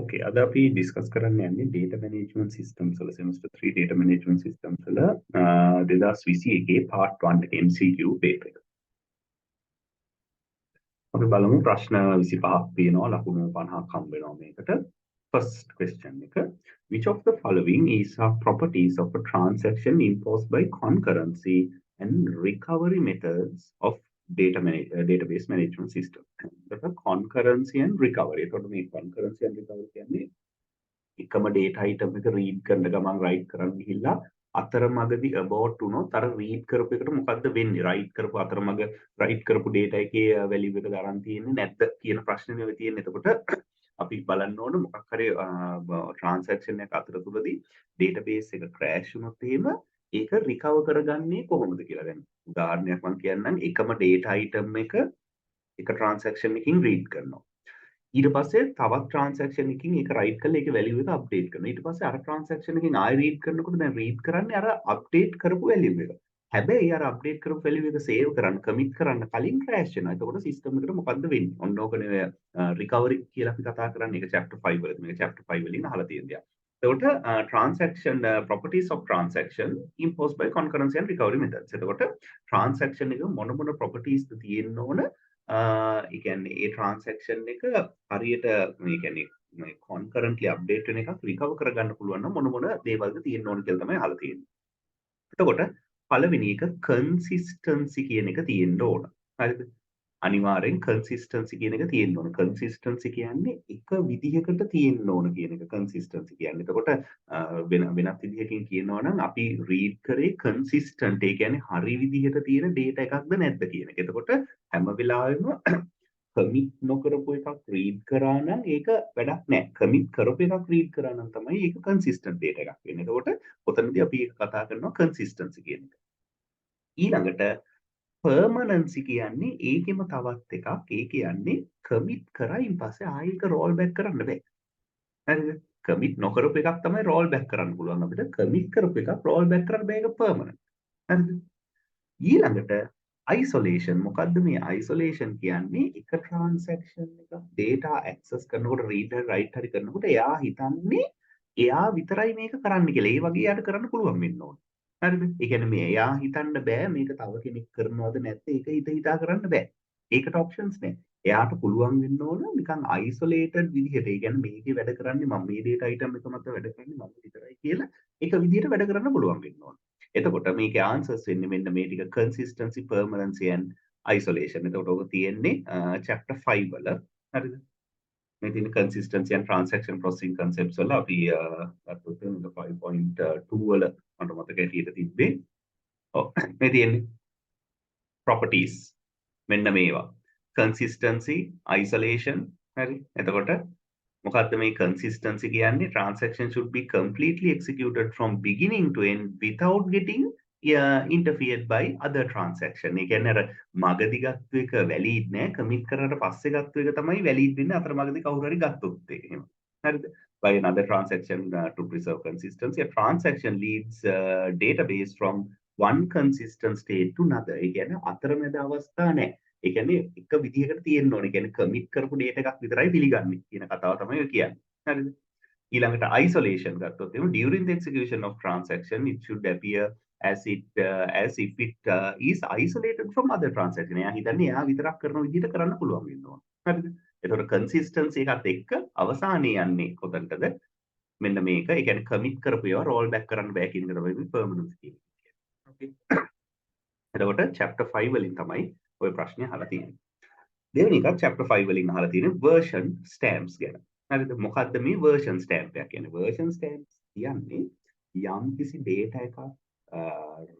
Okay, අද අපි discuss කරන්න යන්නේ data management systems වල semester 3 data management systems වල 2021 part 1 එක MCQ paper එක. අපි බලමු ප්‍රශ්න 25ක් තියෙනවා ලකුණු 50ක් හම්බ වෙනවා මේකට. First question එක, which of the following is properties of a transaction imposed by concurrency and recovery methods of database management system? එතකොට concurrency and recovery. එතකොට මේ concurrency and recovery කියන්නේ එකම data item එක read කරන ගමන් write කරන්න ගිහිල්ලා අතරමඟදී abort වුණොත් අර read කරපු එකට මොකද්ද වෙන්නේ write කරපු අතරමඟ write කරපු data එකේ value එක ගන්න තියෙන්නේ නැද්ද කියන ප්‍රශ්නේ මේ තියෙන්නේ. එතකොට අපි බලන්න ඕන මොකක් හරි transaction එක අතරතුරදී database එක crash වුණොත් එහෙම ඒක recover කරගන්නේ කොහොමද කියලා. දැන් උදාහරණයක් මම කියන්නම්. එකම data item එක transaction එකකින් read කරනවා. ඊට පස්සේ තවත් ට්‍රාන්සැක්ෂන් එකකින් ඒක රයිට් කරලා ඒකේ වැලියු එක අප්ඩේට් කරනවා. ඊට පස්සේ අර ට්‍රාන්සැක්ෂන් එකකින් ආයෙ රීඩ් කරනකොට දැන් රීඩ් කරන්නේ අර අප්ඩේට් කරපු වැලියු එක. හැබැයි අර අප්ඩේට් කරපු වැලියු එක සේව් කරන්න කමිට් කරන්න කලින් ක්‍රෑෂ් වෙනවා. එතකොට සිස්ටම් එකට මොකද්ද වෙන්නේ? ඔන්න ඕකනේ රිකවරි කියලා අපි කතා කරන්නේ. ඒක chapter 5 වලදී. මේක chapter 5 වලින් අහලා තියෙන දෙයක්. එතකොට transaction properties of transaction imposed by concurrency and recovery methods. එතකොට transaction එක මොන properties ද තියෙන්න ඕන? ඒ කියන්නේ ඒ transaction එක හරියට මේ කියන්නේ මේ concurrently update වෙන එකක් recover කරගන්න පුළුවන් නම් මොන දේවල්ද තියෙන්න ඕන කියලා තමයි අහලා තියෙන්නේ. එතකොට පළවෙනි එක consistency කියන එක තියෙන්න ඕන. හරිද? අනිවාර්යෙන් consistency කියන එක තියෙන්න ඕන. consistency කියන්නේ එක විදිහකට තියෙන්න ඕන කියන එක consistency කියන්නේ. එතකොට වෙනත් විදිහකින් කියනවා නම් අපි read කරේ consistent ඒ කියන්නේ හරි විදිහට තියෙන data එකක්ද නැද්ද කියන එක. එතකොට හැම වෙලාවෙම කමිට් නොකරපු එකක් රීඩ් කරා නම් ඒක වැඩක් නැහැ. කමිට් කරපු එකක් රීඩ් කරා නම් තමයි ඒක කන්සිස්ටන්ට් data එකක් වෙන්නේ. එතකොට ඔතනදී අපි ඒක කතා කරනවා consistency කියන එක. ඊළඟට permanency කියන්නේ ඒකෙම තවත් එකක්. ඒ කියන්නේ කමිට් කරයින් පස්සේ ආයෙ ඒක රෝල් බෑක් කරන්න බෑ. හරිද? කමිට් නොකරපු එකක් තමයි රෝල් බෑක් කරන්න පුළුවන් අපිට. කමිට් කරපු එකක් රෝල් බෑක් කරන්න බෑ. ඒක permanent. හරිද? ඊළඟට isolation මොකද්ද මේ isolation කියන්නේ? එක transaction එකක් data access කරනකොට read and write හරි කරනකොට එයා හිතන්නේ එයා විතරයි මේක කරන්න කියලා. ඒ වගේ යාට කරන්න පුළුවන් වෙන්න ඕන. හරිද? ඒ කියන්නේ මේ එයා හිතන්න බෑ මේක තව කෙනෙක් කරනවද නැත්නම් ඒක හිතා කරන්න බෑ. ඒකට options නෑ. එයාට පුළුවන් වෙන්න ඕන නිකන් isolated විදිහට. ඒ කියන්නේ මේකේ වැඩ කරන්නේ මම මේ data item එක මත වැඩ කරන්නේ මම විතරයි කියලා ඒක විදිහට වැඩ කරන්න පුළුවන් වෙන්න ඕන. එතකොට මේකේ answers වෙන්නේ මෙන්න මේ ටික consistency, permanency and isolation. එතකොට ඔක තියෙන්නේ chapter 5 වල. හරිද? මේ තියෙන consistency and transaction processing concepts වල අපි ගත්තොත් මේක 5.2 වල මට මතක හැටියට තිබ්බේ. ඔව් මේ තියෙන්නේ properties. මෙන්න මේවා. consistency, isolation. හරි? එතකොට මොකද්ද මේ consistency කියන්නේ? Transaction should be completely executed from beginning to end without getting interfered by other transaction. ඒ කියන්නේ අර මගදී ගත්ත එක valid නෑ. commit කරාට පස්සේ ගත්ත එක තමයි valid වෙන්නේ අතර මගදී කවුරු හරි ගත්තොත් ඒක. එහෙම. හරිද? By another transaction to preserve consistency. A transaction leads database from one consistent state to another. ඒ කියන්නේ අතරමැද අවස්ථා නෑ. ඒ කියන්නේ එක විදිහකට තියෙන්න ඕනේ. ඒ කියන්නේ කමිට් කරපු data එකක් විතරයි පිළිගන්නේ කියන කතාව තමයි ඔය කියන්නේ. හරිද? ඊළඟට isolation ගත්තොත් එහෙනම් during the execution of transaction it should appear as if it is isolated from other transaction. එයා හිතන්නේ එයා විතරක් කරන විදිහට කරන්න පුළුවන් වෙන්න ඕන. හරිද? ඒතකොට consistency එකත් එක්ක අවසානයේ යන්නේ කොතනටද? මෙන්න මේක. ඒ කියන්නේ කමිට් කරපු ඒවා roll back කරන්න බෑ කියන එක තමයි permanency කියන්නේ. Okay. එතකොට chapter 5 වලින් තමයි ඔය ප්‍රශ්නේ අහලා තියෙන්නේ. දෙවෙනි එක chapter 5 වලින් අහලා තියෙන්නේ version stamps ගැන. හරිද? මොකද්ද මේ version stamp එක කියන්නේ? version stamps කියන්නේ යම් කිසි data එකක්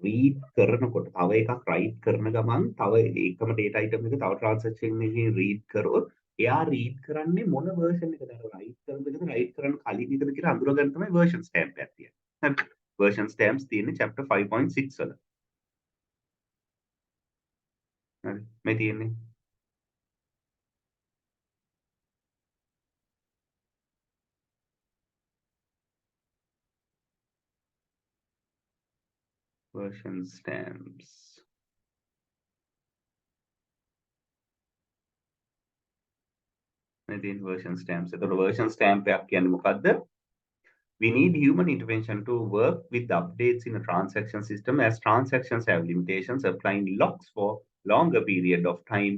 read කරනකොට තව එකක් write කරන ගමන් තව එකම data item එක තව transaction එකකින් read කරොත් එයා read කරන්නේ මොන version එකද? write කරන එකද write කරන්න කලින් එකද කියලා අඳුරගන්න තමයි version stamp එකක් තියෙන්නේ. හරිද? version stamps තියෙන්නේ chapter 5.6 වල. හරි. මේ තියෙන්නේ version stamps. ඉතින් version stamps. එතකොට version stamp එකක් කියන්නේ මොකද්ද? We need human intervention to work with the updates in a transaction system as transactions have limitations. Applying locks for longer period of time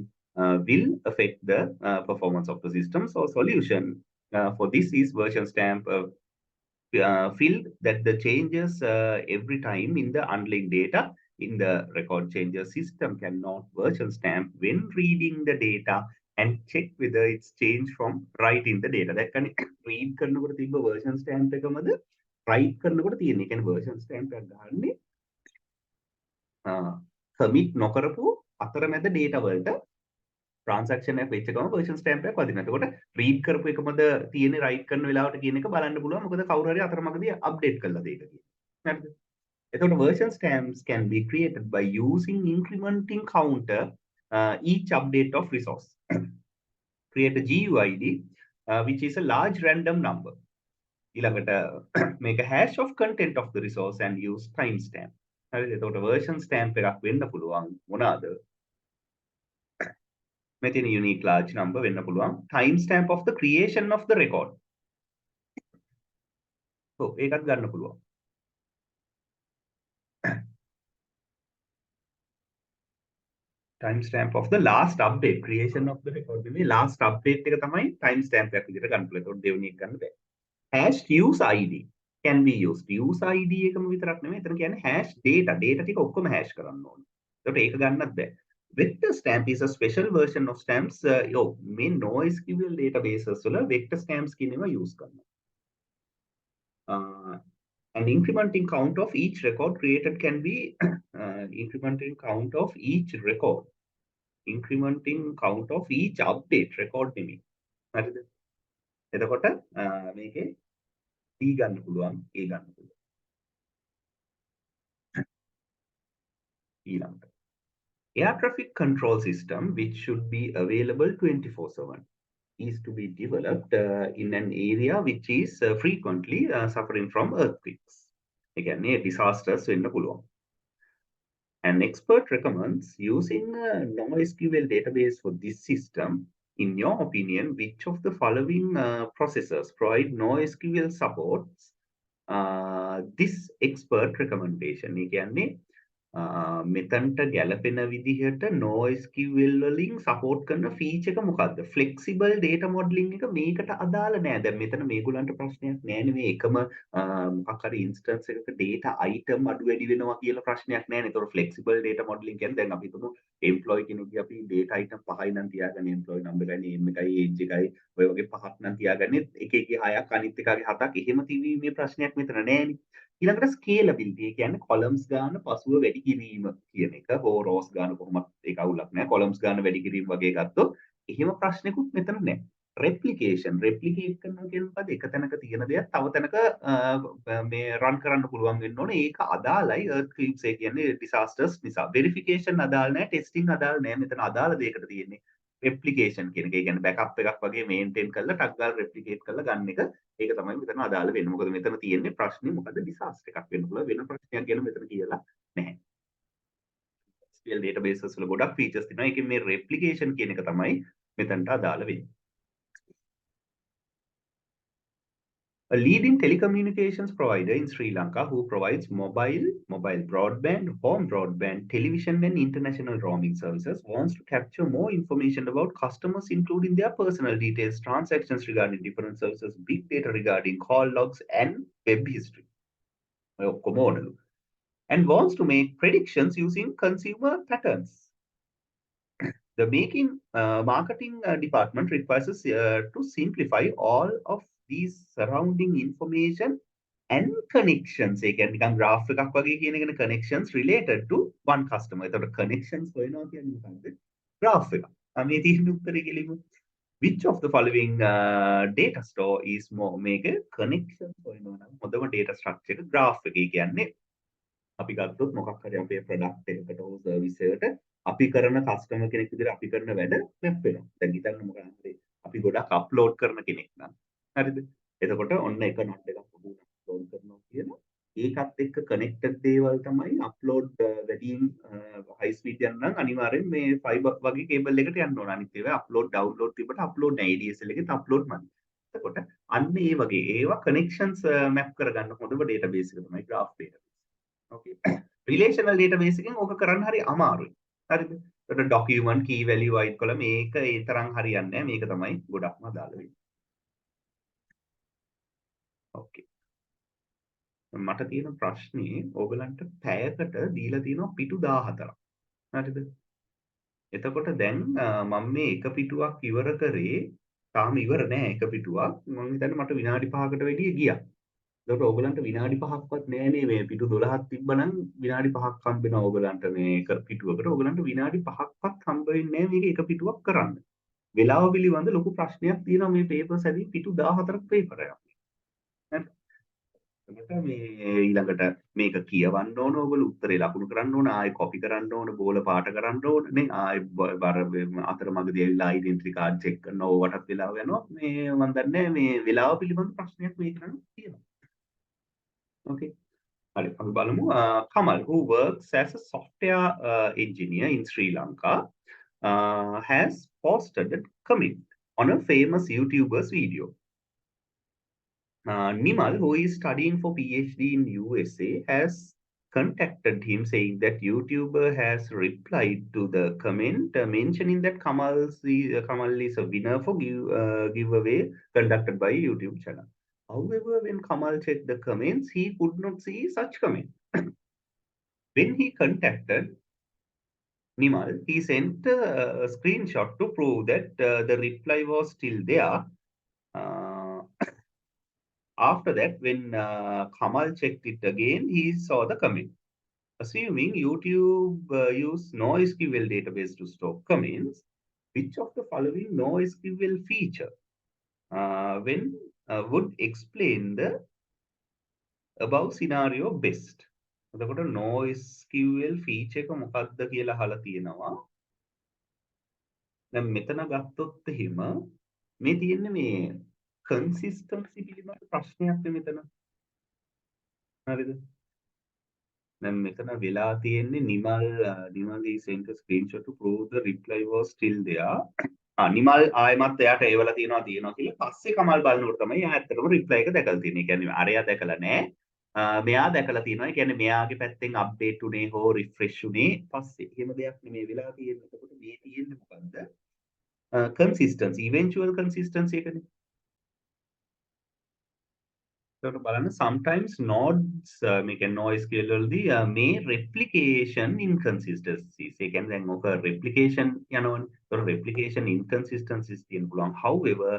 will affect the performance of the system. So solution for this is version stamp field that the changes every time in the underlying data in the record changes system cannot version stamp when reading the data and check whether it's changed from writing the data. That can read කරනකොට තිබ්බ version stamp එකමද write කරනකොට තියෙන. ඒ කියන්නේ version stamp එකක් ගහන්නේ submit නොකරපු අතරමැද data වලට transaction එක වෙච්ච ගමන් version stamp එකක් වදිනවා. එතකොට read කරපු එකමද තියෙන්නේ write කරන වෙලාවට කියන එක බලන්න පුළුවන්. මොකද කවුරු හරි අතරමඟදී update කළාද ඒක කියන. හරිද? එතකොට version stamps can be created by using incrementing counter each update of resource. Create a GUID which is a large random number. ඊළඟට make a hash of content of the resource and use timestamp. හරිද? එතකොට version stamp එකක් වෙන්න පුළුවන් මොනවාද? මෙතන unique large number වෙන්න පුළුවන්. Timestamp of the creation of the record. ඒකත් ගන්න පුළුවන්. Timestamp of the last update creation of the record. මේ last update එක තමයි timestamp එකක් විදිහට ගන්න පුළුවන්. ඒතකොට දෙවෙනි එක ගන්න බෑ. Hash use ID can be used. use ID එකම විතරක් නෙමෙයි. එතන කියන්නේ hash data. data ටික ඔක්කොම hash කරන්න ඕනේ. ඒතකොට ඒක ගන්නත් බෑ. Vector stamp is a special version of stamps. මේ NoSQL databases වල vector stamps කියන ඒවා use කරනවා. And incrementing count of each record created can be incrementing count of each record. Incrementing count of each update record නෙමෙයි. හරිද? එතකොට මේකේ D ගන්න පුළුවන්, A ගන්න පුළුවන්. ඊළඟට air traffic control system, which should be available 24/7, is to be developed in an area which is frequently suffering from earthquakes. Again, disasters වෙන්න පුළුවන්. An expert recommends using a NoSQL database for this system. In your opinion, which of the following processors provide NoSQL supports this expert recommendation? ඒ කියන්නේ මෙතනට ගැලපෙන විදිහට NoSQL වලින් support කරන feature එක මොකද්ද? Flexible data modeling එක මේකට අදාළ නෑ. දැන් මෙතන මේගොල්ලන්ට ප්‍රශ්නයක් නෑනේ මේ එකම මොකක් හරි instance එකක data item අඩු වැඩි වෙනවා කියලා ප්‍රශ්නයක් නෑනේ. ඒතකොට flexible data modeling කියන්නේ දැන් අපි හිතමු employee කෙනෙක්ගේ අපි data item 5යි නම් තියාගන්නේ employee number එකයි name එකයි age එකයි ඔය වගේ 5ක් නම් තියාගන්නේ එක එකේ 6ක් අනිත් එකගේ 7ක් එහෙම තිබීමේ ප්‍රශ්නයක් මෙතන නෑනේ. ඊළඟට scalability කියන්නේ columns ගාන පසුව වැඩි කිරීම කියන එක. හෝ rows ගාන කොහොමත් ඒක අවුලක් නෑ. columns ගාන වැඩි කිරීම වගේ ගත්තොත් එහෙම ප්‍රශ්නකුත් මෙතන නෑ. replicate කරනවා කියන මොකද? එක තැනක තියෙන දෙයක් තව තැනක මේ run කරන්න පුළුවන් වෙන්න ඕනේ. ඒක අදාළයි earthquakes ඒ කියන්නේ disasters නිසා. verification අදාළ නෑ, testing අදාළ නෑ. මෙතන අදාළ දෙයකට තියෙන්නේ replication කියන එක. ඒ කියන්නේ backup එකක් වගේ maintain කරලා ටක් ගාලා replicate කරලා ගන්න එක. ඒක තමයි මෙතන අදාළ වෙන්නේ. මොකද මෙතන තියෙන්නේ ප්‍රශ්නේ මොකද? disaster එකක් වෙන්න පුළුවන්. වෙන ප්‍රශ්නයක් ගැන මෙතන කියලා නැහැ. SQL databases වල ගොඩක් features තියෙනවා. ඒකෙන් මේ replication කියන එක තමයි මෙතනට අදාළ වෙන්නේ. A leading telecommunications provider in Sri Lanka who provides mobile broadband, home broadband, television and international roaming services wants to capture more information about customers including their personal details, transactions regarding different services, big data regarding call logs and web history. And wants to make predictions using consumer patterns. The marketing department requires us to simplify all of these surrounding information and connections. ඒ කියන්නේ නිකන් graph එකක් වගේ කියන එකනේ connections related to one customer. ඒතකොට connections හොයනවා කියන්නේ මොකක්ද? graph එක. මේ තියෙන උත්තරේ කෙලිමු. Which of the following data store is more මේක connections හොයනවා නම් හොඳම data structure එක graph එක. ඒ කියන්නේ අපි ගත්තොත් මොකක් හරි අපේ product එකකට හෝ service එකට අපි කරන customer කෙනෙක් විදිහට අපි කරන වැඩ map වෙනවා. දැන් හිතන්න මොකක්ද අපි ගොඩක් upload කරන කෙනෙක් නම්. හරිද? එතකොට ඔන්න එක node එකක් upload කරනවා කියන ඒකත් එක්ක connected දේවල් තමයි upload වැඩිම high speed speed යන්න නම් අනිවාර්යෙන් මේ fiber වගේ cable එකකට යන්න ඕන. අනිත් ඒවා upload download තිබ්බට upload නෑ. ADSL එකෙත් upload මදි. එතකොට අන්න ඒ වගේ ඒවා connections map කරගන්න හොඳම database එක තමයි graph database. okay. relational database එකෙන් ඕක කරන්න හරි අමාරුයි. හරිද? එතකොට document key value wide කළා මේක ඒ තරම් හරියන්නේ නෑ. මේක තමයි ගොඩක්ම අදාළ වෙන්නේ. okay. මට තියෙන ප්‍රශ්නේ ඕගලන්ට පැයකට දීලා තියෙනවා පිටු 14ක්. හරිද? එතකොට දැන් මම මේ එක පිටුවක් ඉවර කරේ තාම ඉවර නෑ එක පිටුවක්. මම හිතන්නේ මට විනාඩි 5කට වැඩිය ගියා. එතකොට ඕගලන්ට විනාඩි 5ක්වත් නෑනේ මේ පිටු 12ක් තිබ්බනම් විනාඩි 5ක් හම්බ වෙනවා ඕගලන්ට මේ එක පිටුවකට. ඕගලන්ට විනාඩි 5ක්වත් හම්බ වෙන්නේ නෑ මේක එක පිටුවක් කරන්න. වෙලාව පිළිබඳ ලොකු ප්‍රශ්නයක් තියෙනවා මේ පේපර්ස් ඇදී පිටු 14ක් පේපර් එකක්. හරි. එතකොට මේ ඊළඟට මේක කියවන්න ඕන ඕගොල්ලෝ උත්තරේ ලකුණු කරන්න ඕන ආයෙ කොපි කරන්න ඕන බෝල පාට කරන්න ඕන නේ ආයෙ බර අතරමඟදී ඇවිල්ලා ඩෙන්ටිටි කාඩ් චෙක් කරනවා ඕවටත් වෙලාව යනවා මේ මම දන්නේ මේ වෙලාව පිළිබඳ ප්‍රශ්නයක් මේක නම් තියෙනවා ඕකේ හරි අපි බලමු Kamal who works as a software engineer in Sri Lanka has posted a comment on a famous YouTuber's video. Nimal, who is studying for PhD in USA, has contacted him saying that YouTuber has replied to the comment mentioning that Kamal is a winner for giveaway conducted by YouTube channel. However, when Kamal checked the comments, he could not see such comment. When he contacted Nimal, he sent a screenshot to prove that the reply was still there. After that, when Kamal checked it again, he saw the comment. Assuming YouTube use NoSQL database to store comments, which of the following NoSQL feature when would explain the above scenario best? එතකොට NoSQL feature එක මොකක්ද කියලා අහලා තියෙනවා. දැන් මෙතන ගත්තොත් එහෙම මේ තියෙන්නේ මේ consistency පිළිබඳ ප්‍රශ්නයක් මෙතන. හරිද? දැන් මෙතන වෙලා තියෙන්නේ Nimal he sent a screenshot to prove the reply was still there. Nimal ආයෙමත් එයාට ඒවල තියෙනවා කියලා පස්සේ කමල් බලනකොට තමයි එයා ඇත්තටම reply එක දැකලා තියෙන්නේ. ඒ කියන්නේ අරයා දැකලා නැහැ. මෙයා දැකලා තියෙනවා. ඒ කියන්නේ මෙයාගේ පැත්තෙන් update උනේ හෝ refresh උනේ පස්සේ. එහෙම දෙයක් නෙමෙයි වෙලා තියෙන්නේ. එතකොට මේ තියෙන්නේ මොකද්ද? consistency, eventual consistency එකනේ. එතකොට බලන්න sometimes nodes මේක NoSQL වලදී මේ replication inconsistencies ඒ කියන්නේ දැන් ඔක replication යනවනේ. එතකොට replication inconsistencies තියෙන පුළුවන්. However,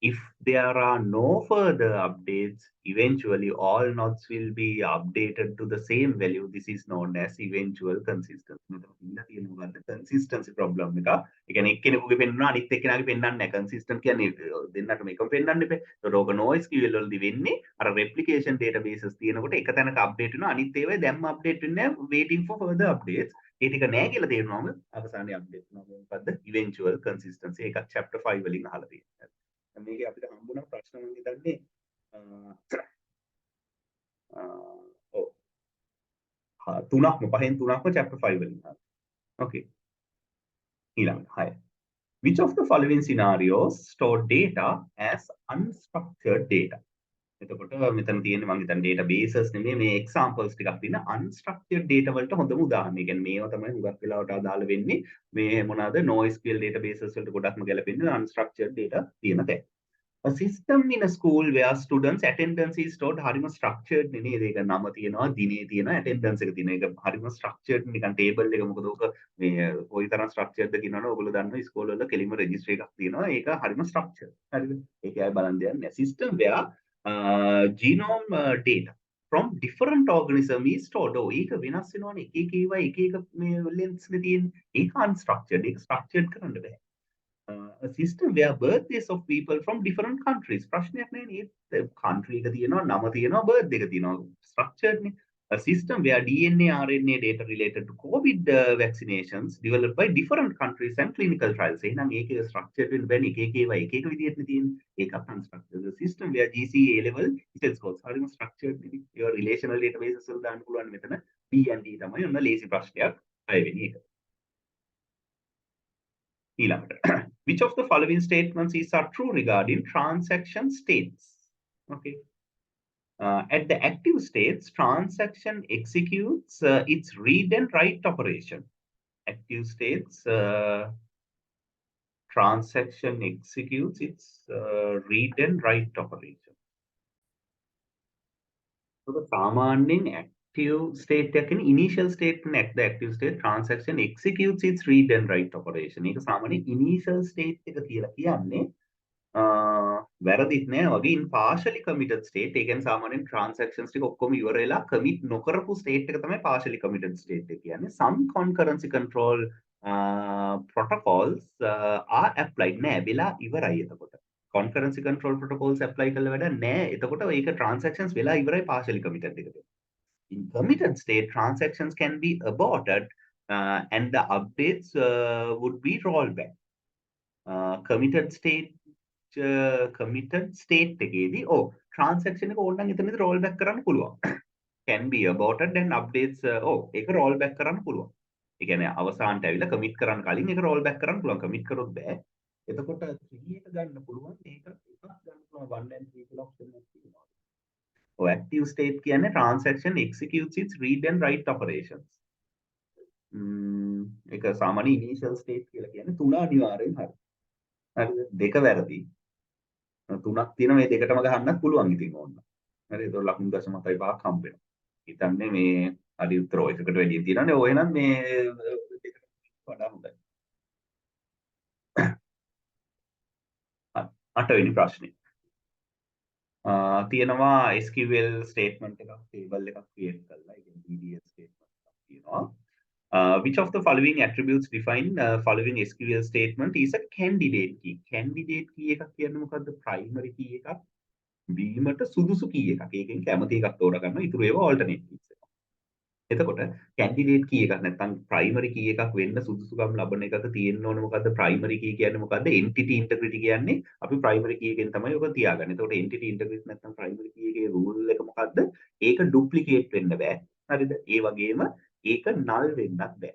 if there are no further updates, eventually all nodes will be updated to the same value. This is known as eventual consistency. මෙතන ඉන්න තියෙන මොකද්ද consistency problem එක. ඒ කියන්නේ එක්කෙනෙකුගේ පෙන්වනවා අනිත් එක්කෙනාගේ පෙන්වන්නේ නැහැ. consistent කියන්නේ දෙන්නටම එකම පෙන්වන්න එපා. ඒතකොට ඔක NoSQL වලදී වෙන්නේ අර replication databases තියෙනකොට එක තැනක update වෙනවා අනිත් ඒවායි දැම්ම update වෙන්නේ නැහැ waiting for further updates. ඒ ටික නැහැ කියලා තේරුනොම අවසානයේ update වෙනවා. මොකද්ද eventual consistency. ඒකත් chapter 5 වලින් අහලා තියෙනවා. මේක අපිට හම්බුණා ප්‍රශ්න මම හිතන්නේ තුනක්ම පහෙන් තුනක්ම chapter 5 වලින් අහලා. Okay. ඊළඟ 6. Which of the following scenarios store data as unstructured data? එතකොට මෙතන තියෙන්නේ මම හිතන්නේ databases නෙමෙයි මේ examples ටිකක් තියෙන unstructured data වලට හොඳම උදාහරණය. කියන්නේ මේවා තමයි හුඟක් වෙලාවට අදාළ වෙන්නේ. මේ මොනවාද NoSQL databases වලට ගොඩක්ම ගැලපෙන්නේ unstructured data තියෙන තැන්. A system in a school where students attendance is stored හරිම structured නේ නේද? ඒක නම තියෙනවා, දිනේ තියෙනවා, attendance එක තියෙනවා. ඒක හරිම structured නිකන් table එක මොකද ඕක මේ කොයි තරම් structured ද කියනවනේ ඔයගොල්ලෝ දන්නවා ඉස්කෝල වල කෙලින්ම registry එකක් තියෙනවා. ඒක හරිම structured. හරිද? ඒක ආයි බලන්න දෙයක් නෑ. System where genome data from different organism is stored. ඒක වෙනස් වෙනවනේ. එක ඒවා එක මේ lengths නේ තියෙන්නේ. ඒක unstructured. ඒක structured කරන්න බෑ. A system where birthdays of people from different countries ප්‍රශ්නයක් නෑ නේ country එක තියෙනවා නම තියෙනවා birthday එක තියෙනවා structured නේ a system where DNA RNA data related to COVID vaccinations developed by different countries and clinical trials එහෙනම් ඒකේ structured වෙන්න බෑනේ එක ඒවා එක විදිහට නේ තියෙන්නේ ඒකත් unstructured the system where GCE A level test scores හරිම structured නේ ඒවා relational databases වල දාන්න පුළුවන් මෙතන P and D තමයි ඔන්න ලේසි ප්‍රශ්නයක් 6 වෙනි එක Which of the following statements are true regarding transaction states? Okay. At the active states, transaction executes its read and write operation. Active states, transaction executes its read and write operation. So the සාමාන්‍යයෙන් active state එකකින් initial state at the active state transaction executes its read and write operation. ඒක සාමාන්‍යයෙන් initial state එක කියලා කියන්නේ වැරදිත් නෑ වගේ in partially committed state. ඒ කියන්නේ සාමාන්‍යයෙන් transactions ටික ඔක්කොම ඉවර වෙලා commit නොකරපු state එක තමයි partially committed state එක කියන්නේ. Some concurrency control protocols are applied නෑ වෙලා ඉවරයි එතකොට. concurrency control protocols apply කරලා වැඩ නෑ. එතකොට ඒක transactions වෙලා ඉවරයි partially committed එකට. In committed state, transactions can be aborted and the updates would be rolled back. Committed state එකේදී transaction එක ඕනනම් එතනදී roll back කරන්න පුළුවන්. Can be aborted and updates ඒක roll back කරන්න පුළුවන්. ඒ කියන්නේ අවසානට ඇවිල්ලා commit කරන්න කලින් ඒක roll back කරන්න පුළුවන්. commit කරොත් බෑ. එතකොට 3 එක ගන්න පුළුවන්. ඒක එකක් ගන්න පුළුවන් 1 and 3 කියලා option එකක් තියෙනවා. active state කියන්නේ transaction executes its read and write operations. ඒක සාමාන්‍ය initial state කියලා කියන්නේ 3 අනිවාර්යෙන් හරි. හරිද? දෙක වැරදි. 3ක් තියෙන මේ දෙකටම ගහන්නත් පුළුවන් ඉතින් ඕන්න. හරි ඒක ලකුණු 0.5ක් හම්බ වෙනවා. හිතන්නේ මේ අඩි උත්තර එකකට වැඩි තියෙනවානේ. ඔය එහෙනම් මේ දෙකට වඩා හොඳයි. 8වෙනි ප්‍රශ්නේ. තියෙනවා SQL statement එකක් table එකක් create කරලා ඒ කියන්නේ DDL statement එකක් තියෙනවා. Which of the following attributes define following SQL statement is a candidate key? Candidate key එකක් කියන්නේ මොකද්ද? primary key එකක් වීමට සුදුසු key එකක්. ඒකෙන් කැමති එකක් තෝරගන්නවා. ඊටු ඒවා alternate keys එක. එතකොට candidate key එකක් නැත්නම් primary key එකක් වෙන්න සුදුසුකම් ලබන එකක තියෙන්න ඕන මොකද්ද? primary key කියන්නේ මොකද්ද? entity integrity කියන්නේ අපි primary key එකෙන් තමයි ඔක තියාගන්නේ. එතකොට entity integrity නැත්නම් primary key එකේ rule එක මොකද්ද? ඒක duplicate වෙන්න බෑ. හරිද? ඒ වගේම ඒක null වෙන්නත් බෑ.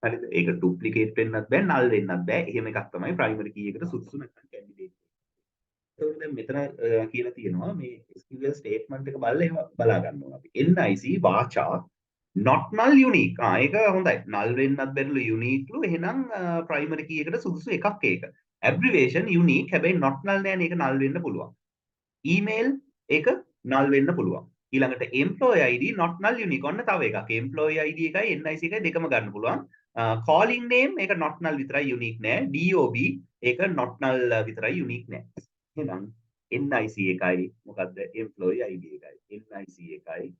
හරිද? ඒක duplicate වෙන්නත් බෑ, null වෙන්නත් බෑ. එහෙම එකක් තමයි primary key එකට සුදුසු නැත්නම් candidate. එතකොට දැන් මෙතන කියලා තියෙනවා මේ SQL statement එක බලලා එහෙම බලා ගන්න ඕන අපි. NIC වාචා not null unique. ඒක හොඳයි. null වෙන්නත් බැරිලු unique ලු. එහෙනම් primary key එකට සුදුසු එකක් ඒක. abbreviation unique හැබැයි not null නෑනේ. ඒක null වෙන්න පුළුවන්. email ඒක null වෙන්න පුළුවන්. ඊළඟට employee ID not null unique. ඔන්න තව එකක්. employee ID එකයි NIC එකයි දෙකම ගන්න පුළුවන්. calling name ඒක not null විතරයි unique නෑ. DOB ඒක not null විතරයි unique නෑ. එහෙනම් NIC එකයි මොකද්ද? employee ID එකයි. NIC එකයි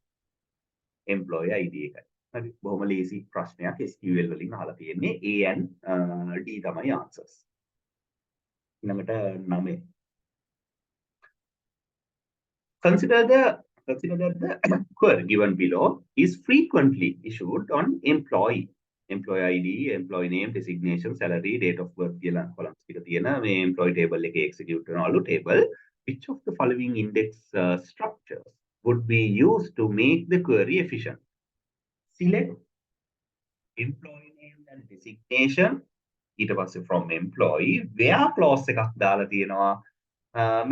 employee ID එකයි. හරි. බොහොම ලේසි ප්‍රශ්නයක් SQL වලින් අහලා තියෙන්නේ. A and D තමයි answers. ඊළඟට 9. Consider that the query given below is frequently issued on employee. Employee ID, employee name, designation, salary, date of birth කියලා columns ටික තියෙන මේ employee table එකේ execute කරනවලු table. Which of the following index structures would be used to make the query efficient? Select employee name and designation. ඊට පස්සේ from employee where clause එකක් දාලා තියෙනවා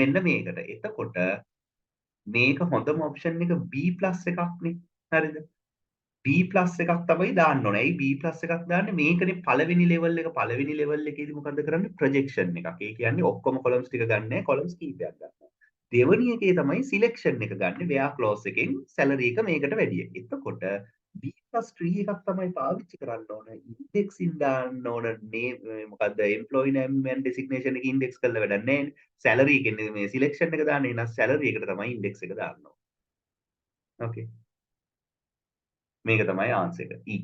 මෙන්න මේකට. එතකොට මේක හොඳම option එක B+ එකක්නේ. හරිද? B+ එකක් තමයි දාන්න ඕනේ. ඇයි B+ එකක් දාන්නේ? මේකනේ පළවෙනි level එක. පළවෙනි level එකේදී මොකද කරන්නේ? projection එකක්. ඒ කියන්නේ ඔක්කොම columns ටික ගන්නෑ. columns කීපයක් ගන්නවා. දෙවෙනි එකේ තමයි selection එක ගන්න. where clause එකෙන් salary එක මේකට වැඩි. එතකොට B+3 එකක් තමයි පාවිච්චි කරන්න ඕන. indexing දාන්න ඕන name මොකද්ද? employee name and designation එක index කරලා වැඩක් නැහැ. salary එකෙන් මේ selection එක දාන්න. එහෙනම් salary එකට තමයි index එක දාන්න ඕන. okay. මේක තමයි answer එක. E.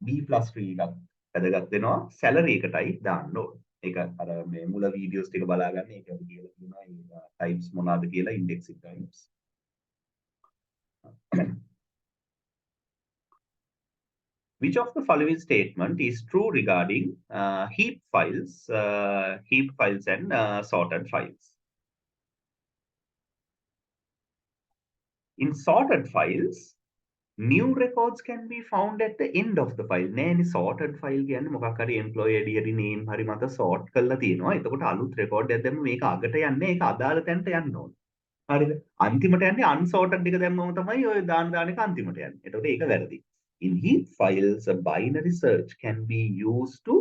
B+3 එකක් වැදගත් වෙනවා. salary එකටයි දාන්න ඕන. ඒක අර මේ මුල වීඩියෝස් ටික බලාගන්න. ඒක අපි කියලා තියෙනවා types මොනවාද කියලා indexing types. Which of the following statement is true regarding heap files and sorted files? In sorted files, New records can be found at the end of the file. නෑනේ sorted file කියන්නේ මොකක් හරි employee ID හරි name හරි මත sort කරලා තියෙනවා. එතකොට අලුත් record එකක් දැම්ම මේක අගට යන්නේ ඒක අදාළ තැනට යන්න ඕනේ. හරිද? අන්තිමට යන්නේ unsorted එක දැම්මම තමයි ඔය දාන එක අන්තිමට යන්නේ. එතකොට ඒක වැරදි. In heap files, a binary search can be used to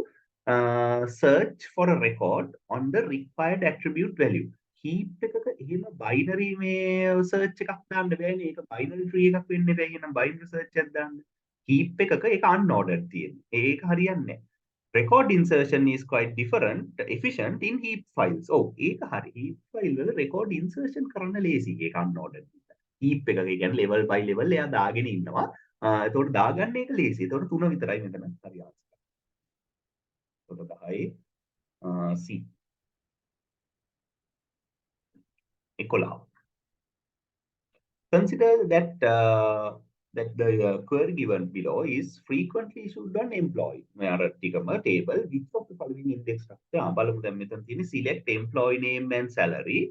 search for a record on the required attribute value. heap එකක එහෙම binary මේ search එකක් දාන්න බෑනේ. ඒක binary tree එකක් වෙන්න බෑ. එහෙනම් binary search එකක් දාන්න. heap එකක ඒක unordered තියෙන්නේ. ඒක හරියන්නේ නැහැ. Record insertion is quite different, efficient in heap files. Oh, ඒක හරි. heap file වල record insertion කරන්න ලේසි. ඒක unordered. heap එකක කියන්නේ level by level එයා දාගෙන ඉන්නවා. එතකොට දාගන්න එක ලේසි. එතකොට 3 විතරයි මෙතන හරි ආන්සර්. එතකොට 10 C 11. Consider that the query given below is frequently issued on employee. මේ අර ටිකම table which of the following index structure බලමු දැන් මෙතන තියෙන select employee name and salary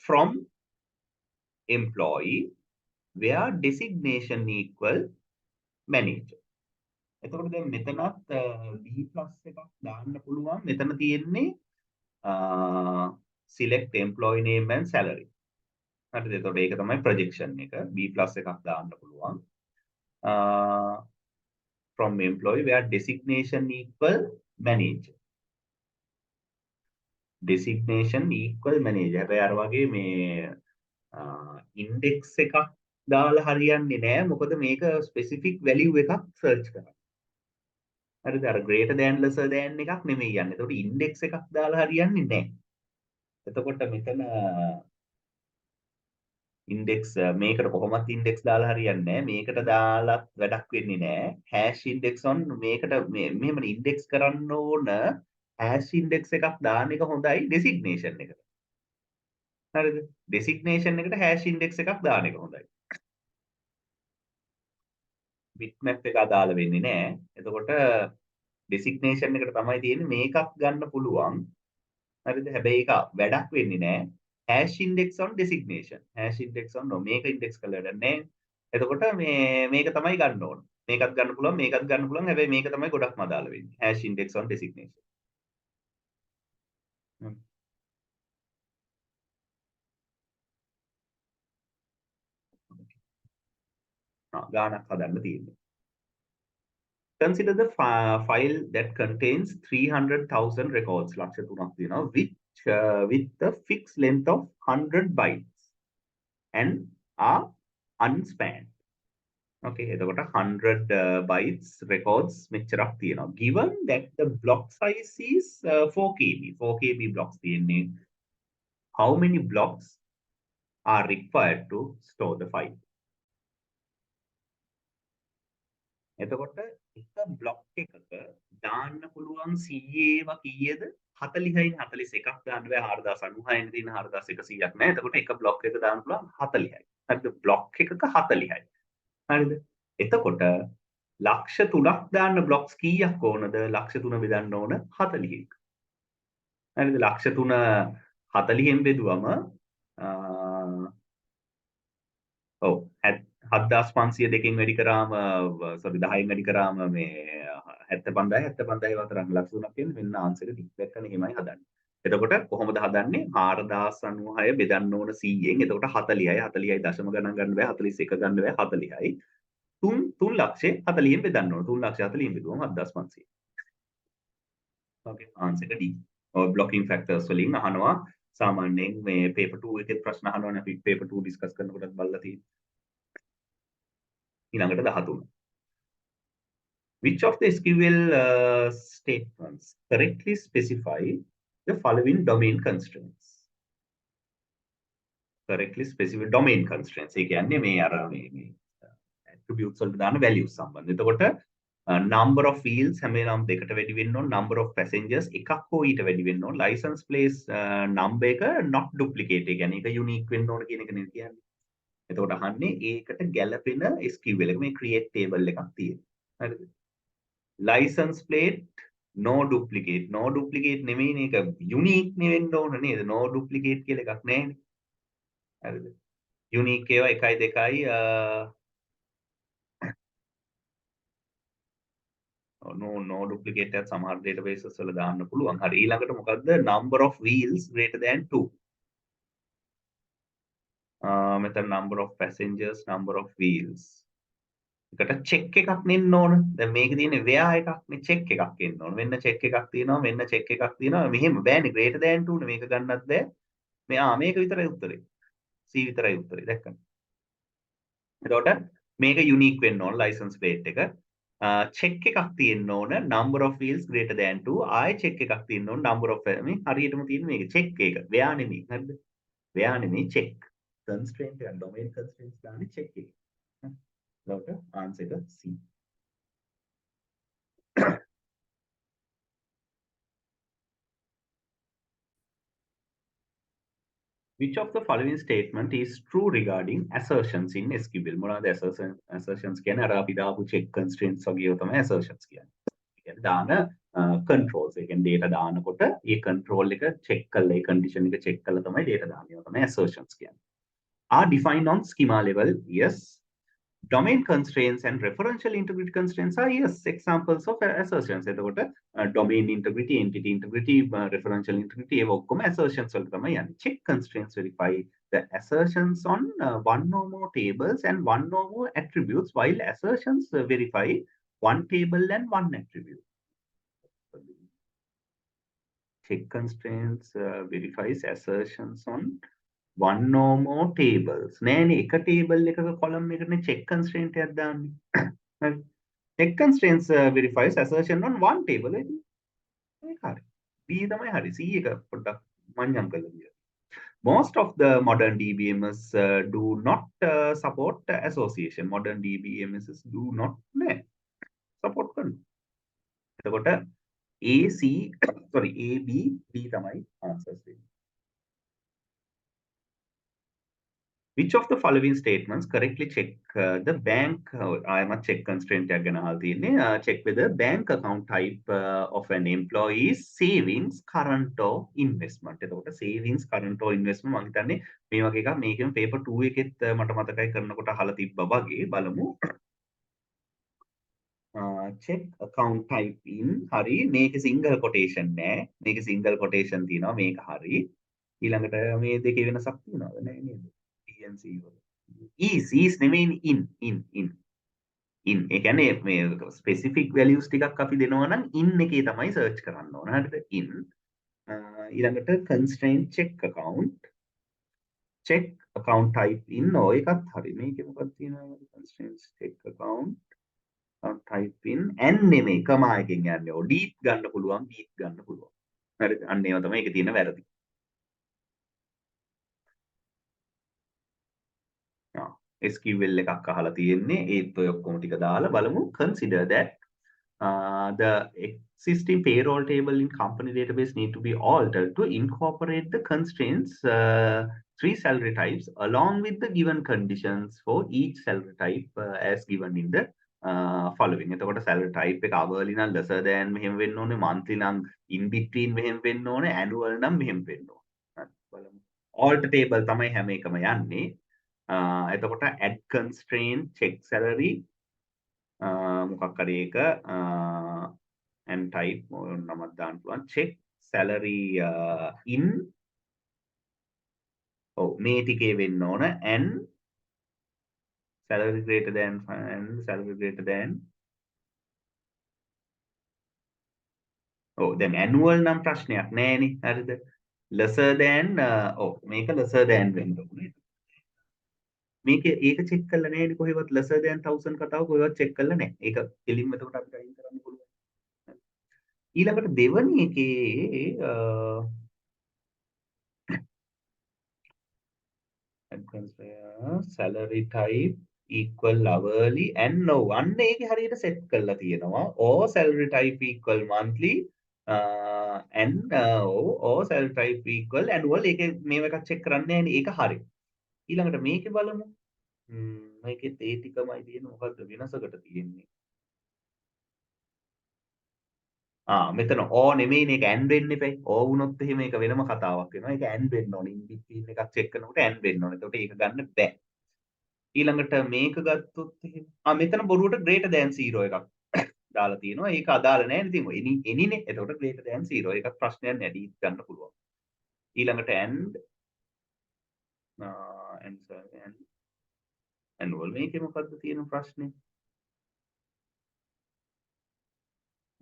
from employee where designation equal manager. එතකොට දැන් මෙතනත් B+ එකක් දාන්න පුළුවන්. මෙතන තියෙන්නේ select employee name and salary. හරිද? එතකොට ඒක තමයි projection එක. B+ එකක් දාන්න පුළුවන්. From employee where designation equal manager. Designation equal manager. හැබැයි අර වගේ මේ index එකක් දාලා හරියන්නේ නැහැ. මොකද මේක specific value එකක් search කරනවා. හරිද? අර greater than lesser than එකක් නෙමෙයි යන්නේ. එතකොට index එකක් දාලා හරියන්නේ නැහැ. එතකොට මෙතන ඉන්ඩෙක්ස් මේකට කොහොමත් ඉන්ඩෙක්ස් දාලා හරියන්නේ නැහැ. මේකට දාලත් වැඩක් වෙන්නේ නැහැ. hash index on මේකට මෙහෙම ඉන්ඩෙක්ස් කරන්න ඕන hash index එකක් දාන එක හොඳයි designation එකට. හරිද? designation එකට hash index එකක් දාන එක හොඳයි. bitmap එක අදාළ වෙන්නේ නැහැ. එතකොට designation එකට තමයි තියෙන්නේ මේකක් ගන්න පුළුවන්. හරිද? හැබැයි ඒක වැඩක් වෙන්නේ නැහැ. hash index on designation. hash index on no මේක index කරලා නැහැ. එතකොට මේක තමයි ගන්න ඕන. මේකත් ගන්න පුළුවන් මේකත් ගන්න පුළුවන්. හැබැයි මේක තමයි ගොඩක්ම අදාළ වෙන්නේ. hash index on designation. ගානක් හදන්න තියෙන්නේ. Consider the file that contains 300,000 records. ලක්ෂ 3ක් තියෙනවා. With the fixed length of 100 bytes and are unspanned. Okay, එතකොට 100 bytes records මෙච්චරක් තියෙනවා. Given that the block size is 4 KB. 4 KB blocks තියෙන්නේ. How many blocks are required to store the file? එතකොට එක block එකක දාන්න පුළුවන් CA කීයද? 40යි 41ක් දාන්න බෑ 4096 තියෙන 4100ක් නෑ. එතකොට එක block එක දාන්න පුළුවන් 40යි. හරිද? block එකක 40යි. හරිද? එතකොට ලක්ෂ 3ක් දාන්න blocks කීයක් ඕනද? ලක්ෂ 3 බෙදන්න ඕන 40ක්. හරිද? ලක්ෂ 3 40ෙන් බෙදුවම ඔව් 7500 දෙකෙන් වැඩි කරාම සෝරි 10න් වැඩි කරාම මේ 75000 75000 වතරක් ලක්ෂ 3ක් කියන්නේ මෙන්න ආන්සර් එක දැක්කම එහෙමයි හදන්නේ. එතකොට කොහොමද හදන්නේ? 4096 බෙදන්න ඕන 100ෙන්. එතකොට 40යි 40යි දශම ගණන් ගන්න බෑ 41 ගන්න බෑ 40යි. 3 ලක්ෂේ 40ෙන් බෙදන්න ඕන. 3 ලක්ෂ 40ෙන් බෙදුවම 7500. ඕකේ ආන්සර් එක D. ඔය blocking factors වලින් අහනවා සාමාන්‍යයෙන් මේ paper 2 එකේ ප්‍රශ්න අහනවනේ අපි paper 2 discuss කරනකොටත් බලලා තියෙනවා. ඊළඟට 13. Which of the SQL statements correctly specify the following domain constraints? Correctly specify domain constraints. ඒ කියන්නේ මේ අර මේ attributes වලට දාන values සම්බන්ධ. එතකොට number of fields හැම වෙලාවම දෙකට වැඩි වෙන්න ඕන. number of passengers එකක් හෝ ඊට වැඩි වෙන්න ඕන. license plate number එක not duplicate. ඒ කියන්නේ ඒක unique වෙන්න ඕන කියන එක නේ කියන්නේ. එතකොට අහන්නේ ඒකට ගැළපෙන SQL එක මේ create table එකක් තියෙනවා. හරිද? license plate no duplicate. no duplicate නෙමෙයිනේ ඒක unique නේ වෙන්න ඕන නේද? no duplicate කියලා එකක් නැහැනේ. හරිද? යුනික් ඒවා 1යි 2යි no duplicate එකක් සමහර databases වල දාන්න පුළුවන්. හරි ඊළඟට මොකද්ද number of wheels greater than 2. මෙතන number of passengers number of wheels. එකට check එකක් නෙන්න ඕන. දැන් මේකේ තියෙන්නේ where එකක් නේ check එකක් එන්න ඕන. මෙන්න check එකක් තියෙනවා මෙන්න check එකක් තියෙනවා. මෙහෙම බෑනේ greater than 2 නේ මේක ගන්නත් බෑ. මේක විතරයි උත්තරේ. C විතරයි උත්තරේ. දැක්කද? එතකොට මේක යුනික් වෙන්න ඕන ලයිසන්ස් ප්ලේට් එක. චෙක් එකක් තියෙන්න ඕන number of wheels greater than 2 ආයෙ චෙක් එකක් තියෙන්න ඕන number of මේ හරියටම තියෙන මේක චෙක් එක. where නෙමෙයි. හරිද? where නෙමෙයි check. constraint එක domain constraints දාන්නේ check එක. එතකොට answer එක C. Which of the following statement is true regarding assertions in SQL? මොනවද assertions කියන්නේ? අර අපි දාපු check constraints වගේ තමයි assertions කියන්නේ. කියන්නේ දාන controls. ඒ කියන්නේ data දානකොට ඒ control එක check කරලා ඒ condition එක check කරලා තමයි data දාන්නේ. ඒවා තමයි assertions කියන්නේ. Are defined on schema level? Yes. Domain constraints and referential integrity constraints are yes examples of assertions. එතකොට domain integrity, entity integrity, referential integrity ඒවා ඔක්කොම assertions වලට තමයි යන්නේ. Check constraints verify the assertions on one or more tables and one or more attributes, while assertions verify one table and one attribute. Check constraints verifies assertions on one or more tables. නෑනේ එක table එකක column එකකනේ check constraint එකක් දාන්නේ. හරි. Check constraints verifies assertion on one table. ඒක හරි. B තමයි හරි. C එක පොඩ්ඩක් මංජම් කරලා දියලා. Most of the modern DBMS do not support association. Modern DBMS do not support කරනවා. එතකොට A C sorry A B D තමයි answers දෙන්නේ. Which of the following statements correctly check the bank? I am a check constraint එකක් ගැන අහලා තියෙන්නේ. Check whether bank account type of an employee's savings, current or investment. එතකොට savings, current or investment මම හිතන්නේ මේ වගේ එකක් මේකෙම paper 2 එකෙත් මට මතකයි කරනකොට අහලා තිබ්බා වගේ බලමු. check account type in හරි මේකේ single quotation නෑ. මේකේ single quotation තියෙනවා මේක හරි. ඊළඟට මේ දෙකේ වෙනසක් තියෙනවද නෑ නේද? PNC වල. is නෙමෙයි in. ඒ කියන්නේ මේ specific values ටිකක් අපි දෙනවා නම් in එකේ තමයි search කරන්න ඕන. හරිද? in. ඊළඟට constraint check account type in ඔය එකත් හරි. මේකේ මොකක්ද තියෙනවද? constraint check account type in n නෙමෙයි comma එකෙන් යන්නේ. ඔය deep ගන්න පුළුවන්, deep ගන්න පුළුවන්. හරිද? අන්න ඒවා තමයි ඒකේ තියෙන වැරදි. SQL එකක් අහලා තියෙන්නේ ඒත් ඔය ඔක්කොම ටික දාලා බලමු. Consider that the existing payroll table in company database need to be altered to incorporate the constraints 3 salary types along with the given conditions for each salary type as given in the following. එතකොට salary type එක hourly නම් lesser than මෙහෙම වෙන්න ඕනේ, monthly නම් in between මෙහෙම වෙන්න ඕනේ, annual නම් මෙහෙම වෙන්න ඕනේ. බලමු. alter table තමයි හැම එකම යන්නේ. එතකොට add constraint check salary මොකක් හරි එක and type නමක් දාන්න පුළුවන් check salary in මේ ටිකේ වෙන්න ඕන and salary greater than දැන් annual නම් ප්‍රශ්නයක් නෑනේ හරිද lesser than මේක lesser than වෙන්න ඕනේ මේක ඒක චෙක් කරලා නැහැ කොහෙවත් lesser than 1000 කතාව කොහෙවත් චෙක් කරලා නැහැ. ඒක කෙලින්ම එතකොට අපිට අයින් කරන්න පුළුවන්. ඊළඟට දෙවනි එකේ salary type equal hourly and no අන්න ඒකේ හරියට සෙට් කරලා තියෙනවා. or salary type equal monthly and or salary type equal annual ඒකේ මේව එකක් චෙක් කරන්නේ නැහැ නේ. ඒක හරි. ඊළඟට මේකේ බලමු. මේකෙත් ඒ ටිකමයි තියෙන්නේ මොකද්ද වෙනසකට තියෙන්නේ මෙතන ඕ නෙමෙයිනේ ඒක ඇන් වෙන්න එපයි. ඕ වුණොත් එහෙම ඒක වෙනම කතාවක් වෙනවා. ඒක ඇන් වෙන්න ඕනේ. ඉන් බිට්වීන් එකක් චෙක් කරනකොට ඇන් වෙන්න ඕනේ. එතකොට ඒක ගන්න බෑ. ඊළඟට මේක ගත්තොත් එහෙම මෙතන බොරුවට greater than 0 එකක් දාලා තියෙනවා. ඒක අදාළ නැහැ. ඉතින් එනිනේ. එතකොට greater than 0 එකක් ප්‍රශ්නයක් නෑ. ඩීත් ගන්න පුළුවන්. ඊළඟට and annual මේකේ මොකද්ද තියෙන ප්‍රශ්නේ?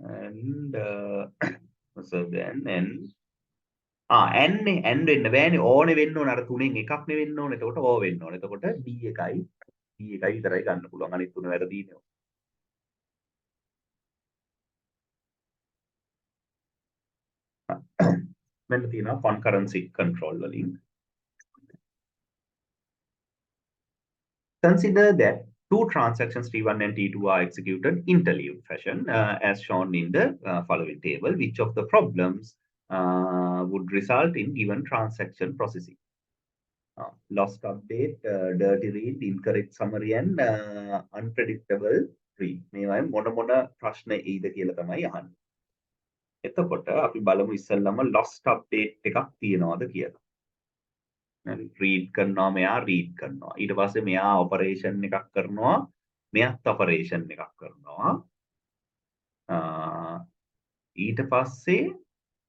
and so then n වෙන්න බෑනේ ඕනේ වෙන්න ඕන අර තුනෙන් එකක් නේ වෙන්න ඕනේ එතකොට ඕ වෙන්න ඕනේ එතකොට d එකයි විතරයි ගන්න පුළුවන් අනිත් තුන වැරදීනේ මෙන්න තියෙනවා concurrency control වලින් consider that two transactions T1 and T2 are executed interleaved fashion as shown in the following table which of the problems would result in given transaction processing lost update, dirty read, incorrect summary and unpredictable read. මේවායින් මොන ප්‍රශ්න එයිද කියලා තමයි අහන්නේ. එතකොට අපි බලමු ඉස්සෙල්ලම lost update එකක් තියනවාද කියලා. හරි read කරනවා මෙයා read කරනවා. ඊට පස්සේ මෙයා operation එකක් කරනවා. මෙයාත් operation එකක් කරනවා. ඊට පස්සේ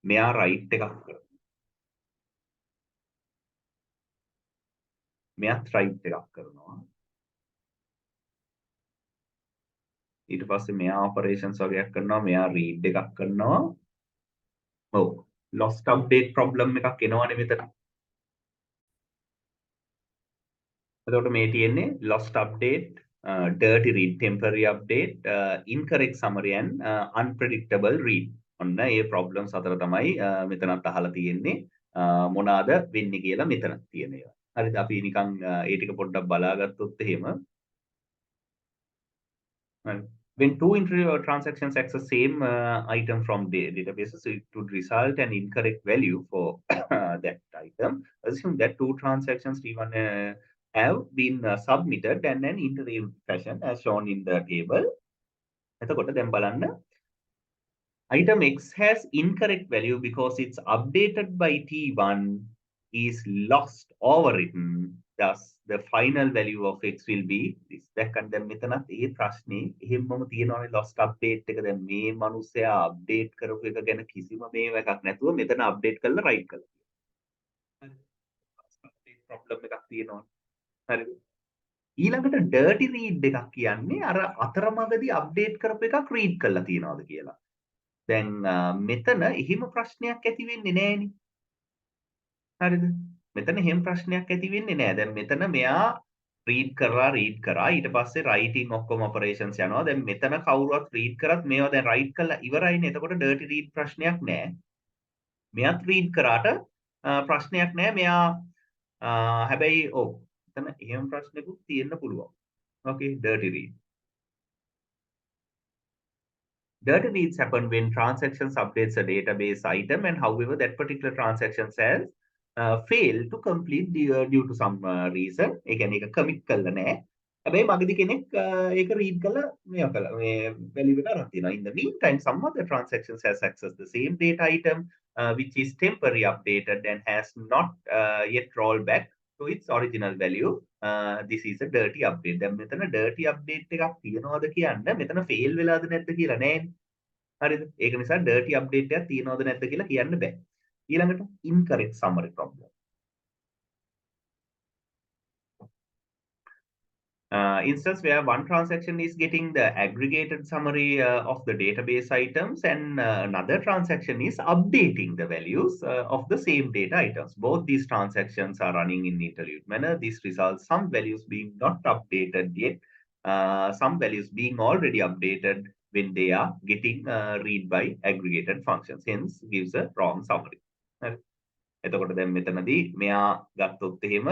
මෙයා write එකක් කරනවා. මෙයාත් write එකක් කරනවා. ඊට පස්සේ මෙයා operations වගේක් කරනවා මෙයා read එකක් කරනවා ඔව් lost update problem එකක් එනවනේ මෙතන එතකොට මේ තියෙන්නේ lost update dirty read temporary update incorrect summary and unpredictable read ඔන්න මේ problems අතර තමයි මෙතනත් අහලා තියෙන්නේ මොනවාද වෙන්නේ කියලා මෙතන තියෙන ඒවා හරිද අපි නිකන් ඒ ටික පොඩ්ඩක් බලාගත්තොත් එහෙම when two transactions access same item from the databases, it would result an incorrect value for that item. Assume that two transactions T1 have been submitted and an interleaved fashion as shown in the table. එතකොට දැන් බලන්න item X has incorrect value because it's updated by T1 is lost overwritten. Thus, the final value of X will be this. දැන් දැන් මෙතනත් ඒ ප්‍රශ්නේ එහෙමම තියෙනවානේ lost update එක දැන් මේ මිනිස්සයා update කරපු එක ගැන කිසිම මේව එකක් නැතුව මෙතන update කරලා write කරලා තියෙනවා. හරි. problem එකක් තියෙනවා. හරිද? ඊළඟට dirty read එකක් කියන්නේ අර අතරමඟදී update කරපු එකක් read කරලා තියනවාද කියලා. දැන් මෙතන එහෙම ප්‍රශ්නයක් ඇති වෙන්නේ නැහෙනි. හරිද? මෙතන එහෙම ප්‍රශ්නයක් ඇති වෙන්නේ නැහැ. දැන් මෙතන මෙයා read කරා ඊට පස්සේ writing ඔක්කොම operations යනවා. දැන් මෙතන කවුරුවත් read කරත් මේවා දැන් write කරලා ඉවරයිනේ. එතකොට dirty read ප්‍රශ්නයක් නැහැ. මෙයාත් read කරාට ප්‍රශ්නයක් නැහැ. මෙයා හැබැයි ඔව් එතන එහෙම ප්‍රශ්නකුත් තියෙන්න පුළුවන්. Okay, dirty read. Dirty reads happen when transactions updates a database item and however that particular transaction has failed to complete due to some reason. ඒ කියන්නේ ඒක commit කළා නෑ. හැබැයි මගදී කෙනෙක් ඒක read කරලා මේව කළා. මේ value එක අරන් තියෙනවා. In the meantime, some other transactions has accessed the same data item which is temporarily updated and has not yet rolled back to its original value. This is a dirty update. දැන් මෙතන dirty update එකක් තියනවාද කියන්න මෙතන fail වෙලාද නැද්ද කියලා නෑනේ. හරිද? ඒක නිසා dirty update එකක් තියනවද නැද්ද කියලා කියන්න බෑ. ඊළඟට incorrect summary problem. Instance where one transaction is getting the aggregated summary of the database items and another transaction is updating the values of the same data items. Both these transactions are running in interleaved manner. This results some values being not updated yet, some values being already updated when they are getting read by aggregated functions. Hence gives a wrong summary. එතකොට දැන් මෙතනදී මෙයා ගත්තොත් එහෙම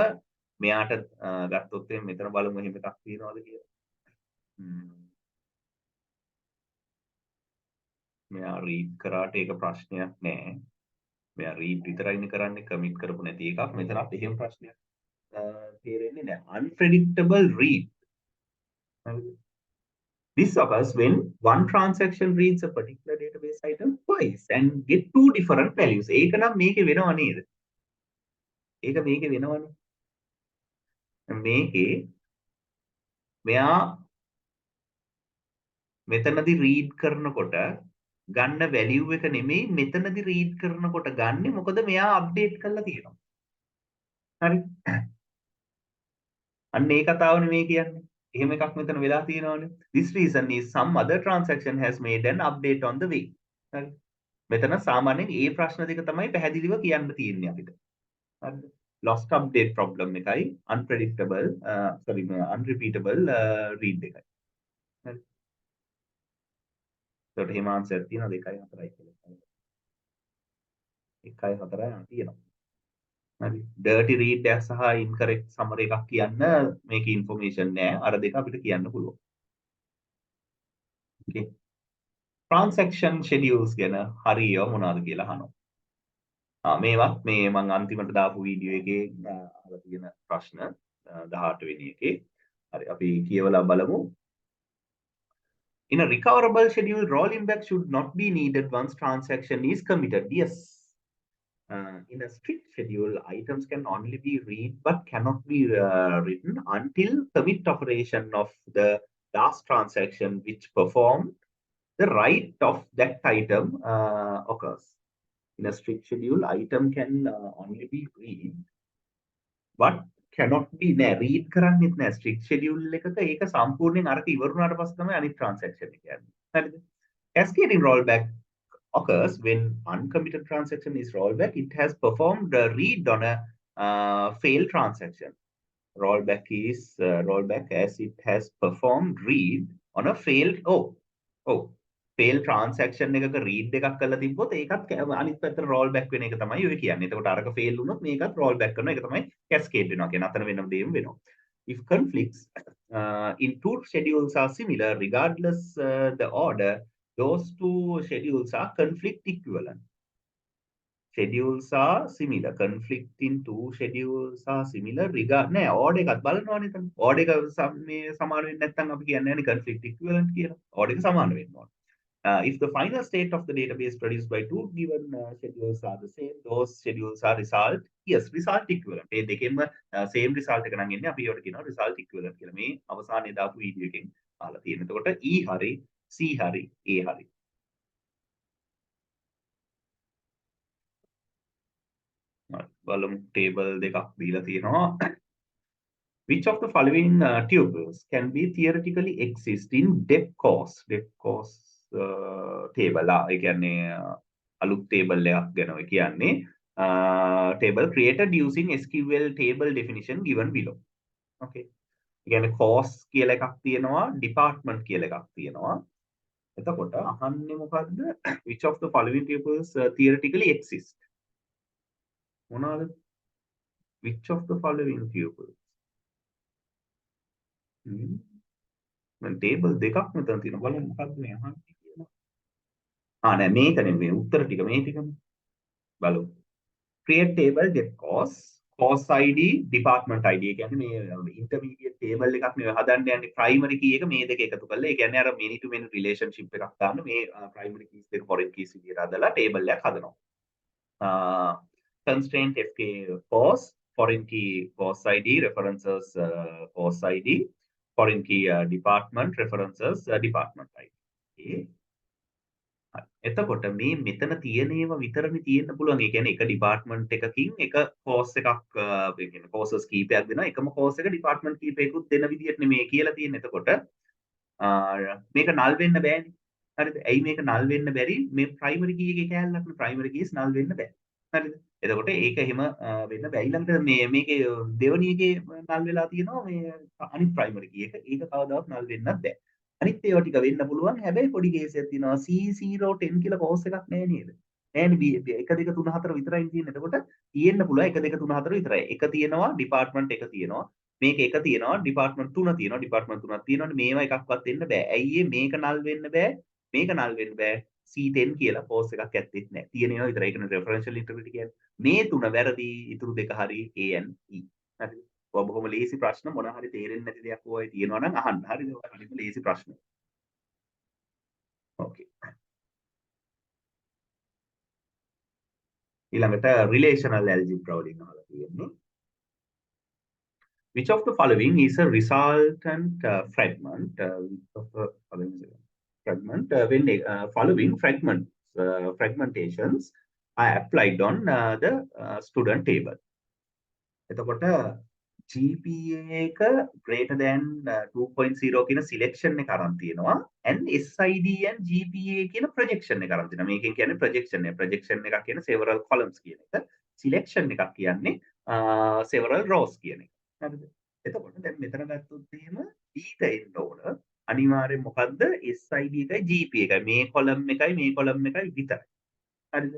මෙයාට ගත්තොත් එහෙම මෙතන බලමු එහෙම එකක් තියෙනවද කියලා. මෙයා read කරාට ඒක ප්‍රශ්නයක් නෑ. මෙයා read විතරයිනේ කරන්නේ commit කරපු නැති එකක්. මෙතනත් එහෙම ප්‍රශ්නයක් තේරෙන්නේ නෑ. Unpredictable read. This occurs when one transaction reads a particular database item twice and get two different values. ඒක නම් මේකේ වෙනව නේද? ඒක මේකේ වෙනවනේ. මේකේ මෙයා මෙතනදී රීඩ් කරනකොට ගන්න වැලියු එක නෙමෙයි මෙතනදී රීඩ් කරනකොට ගන්නෙ මොකද මෙයා අප්ඩේට් කරලා තියෙනවා. හරි. අන්න ඒ කතාවනේ මේ කියන්නේ. එහෙම එකක් මෙතන වෙලා තියෙනවනේ. This reason is some other transaction has made an update on the way. හරි. මෙතන සාමාන්‍යයෙන් ඒ ප්‍රශ්න දෙක තමයි පැහැදිලිව කියන්න තියෙන්නේ අපිට. හරිද? Lost update problem එකයි unpredictable unrepeatable read එකයි. හරි. ඒකට එහෙම ආන්සර් තියෙනවා 2යි 4යි කියලා. 1යි 4යි තියෙනවා. හරි. dirty read එක සහ incorrect summary එකක් කියන්න මේකේ information නෑ. අර දෙක අපිට කියන්න පුළුවන්. okay. transaction schedules ගැන හරියව මොනවද කියලා අහනවා. මේවත් මේ මම අන්තිමට දාපු වීඩියෝ එකේ අහලා තියෙන ප්‍රශ්න 18 වෙනි එකේ. හරි අපි කියවලා බලමු. In a recoverable schedule, rolling back should not be needed once transaction is committed. Yes. In a strict schedule, items can only be read but cannot be written until commit operation of the last transaction which performed the write of that item occurs. In a strict schedule, item can only be read but cannot be read කරන්නෙත් නෑ strict schedule එකක ඒක සම්පූර්ණයෙන් අරක ඉවරුනාට පස්සේ තමයි අනිත් transaction එක යන්නේ. හරිද? Cascading rollback occurs when uncommitted transaction is rolled back. It has performed a read on a failed transaction. Rollback is rollback as it has performed read on a failed failed transaction එකක read එකක් කරලා තිබ්බොත් ඒකත් අනිත් පැත්තට roll back වෙන එක තමයි ඔය කියන්නේ. එතකොට අරක fail වුණොත් මේකත් roll back කරන එක තමයි cascade වෙනවා කියන්නේ. අතන වෙනම දේම වෙනවා. If conflicts in two schedules are similar regardless the order, those two schedules are conflict equivalent. Schedules are similar. Conflict in two schedules are similar regard නෑ order එකත් බලනවානේ එතන. order එක මේ සමාන වෙන්නේ නැත්නම් අපි කියන්නේ නැහැ conflict equivalent කියලා. order එක සමාන වෙන්න ඕනේ. If the final state of the database produced by two given schedules are the same, those schedules are result equivalent. මේ දෙකෙන්ම same result එක නම් එන්නේ අපි ඒකට කියනවා result equivalent කියලා. මේ අවසානයේ දාපු වීඩියෝ එකෙන් අහලා තියෙන. එතකොට E හරි, C හරි, A හරි. බලමු table දෙකක් දීලා තියෙනවා. Which of the following tuples can be theoretically exist in depth course table? ඒ කියන්නේ අලුත් table එකක් ගැන ඔය කියන්නේ table created using SQL table definition given below. Okay. ඒ කියන්නේ course කියලා එකක් තියෙනවා, department කියලා එකක් තියෙනවා. එතකොට අහන්නේ මොකද්ද? Which of the following tuples theoretically exist? මොනවාද? Which of the following tuples? මම table දෙකක් මෙතන තියෙනවා. බලමු මොකද්ද මේ අහන්නේ කියලා. නෑ මේක නෙමෙයි උත්තර ටික මේ ටිකනේ. බලමු. Create table get course ID department ID. ඒ කියන්නේ මේ intermediate table එකක් නෙවෙයි හදන්න යන්නේ primary key එක මේ දෙක එකතු කරලා. ඒ කියන්නේ අර many to many relationship එකක් දාන්න මේ primary keys දෙක foreign keys විදියට හදලා table එකක් හදනවා. Constraint FK course foreign key course ID references course ID foreign key department references department ID. Okay. එතකොට මේ මෙතන තියෙන ඒවා විතරනේ තියෙන්න පුළුවන්. ඒ කියන්නේ එක ඩිපාර්ට්මන්ට් එකකින් එක කෝස් එකක් ඒ කියන්නේ කෝසස් කීපයක් දෙනවා. එකම කෝස් එක ඩිපාර්ට්මන්ට් කීපයකුත් දෙන විදිහට නෙමෙයි කියලා තියෙන්නේ. එතකොට මේක null වෙන්න බෑනේ. හරිද? ඇයි මේක null වෙන්න බැරි? මේ primary key එකේ කැලලක් නේ primary keys null වෙන්න බෑ. හරිද? එතකොට ඒක එහෙම වෙන්න බෑ. ඊළඟට මේකේ දෙවෙනි එකේ null වෙලා තියෙනවා මේ අනිත් primary key එක. ඒක කවදාවත් null වෙන්නත් බෑ. අනිත් ඒවා ටික වෙන්න පුළුවන්. හැබැයි පොඩි කේස් එකක් තියෙනවා. C010 කියලා කෝස් එකක් නැහැ නේද? නෑනේ 1 2 3 4 විතරයි තියෙන්නේ. එතකොට තියෙන්න පුළුවන් 1 2 3 4 විතරයි. එක තියෙනවා ඩිපාර්ට්මන්ට් එක තියෙනවා. මේක එක තියෙනවා ඩිපාර්ට්මන්ට් 3 තියෙනවා. ඩිපාර්ට්මන්ට් 3ක් තියෙනවනේ. මේවා එකක්වත් වෙන්න බෑ. ඇයි මේක null වෙන්න බෑ? මේක null වෙන්න බෑ. C10 කියලා කෝස් එකක් ඇත්තෙත් නෑ. තියෙනවා විතරයි. ඒකනේ referential integrity කියන්නේ. මේ තුන වැරදි. ඉතුරු දෙක හරි A and E. හරිද? ඔය බොහොම ලේසි ප්‍රශ්න මොන හරි තේරෙන්නේ නැති දෙයක් ඔය තියෙනවා නම් අහන්න. හරිද? ඔය හරිම ලේසි ප්‍රශ්න. Okay. ඊළඟට relational algebra වලින් අහලා තියෙන්නේ. Which of the following is a resultant fragment? Which of the following is a fragment? When following fragmentations are applied on the student table. එතකොට GPA එක greater than 2.0 කියන selection එක අරන් තියෙනවා and SID and GPA කියන projection එක අරන් තියෙනවා. මේකෙන් කියන්නේ projection එක. projection එකක් කියන්නේ several columns කියන එක. selection එකක් කියන්නේ several rows කියන එක. හරිද? එතකොට දැන් මෙතන ගත්තොත් එහෙම ඊට එන්න ඕන අනිවාර්යෙන් මොකද්ද SID එකයි GPA එකයි මේ column එකයි මේ column එකයි විතරයි. හරිද?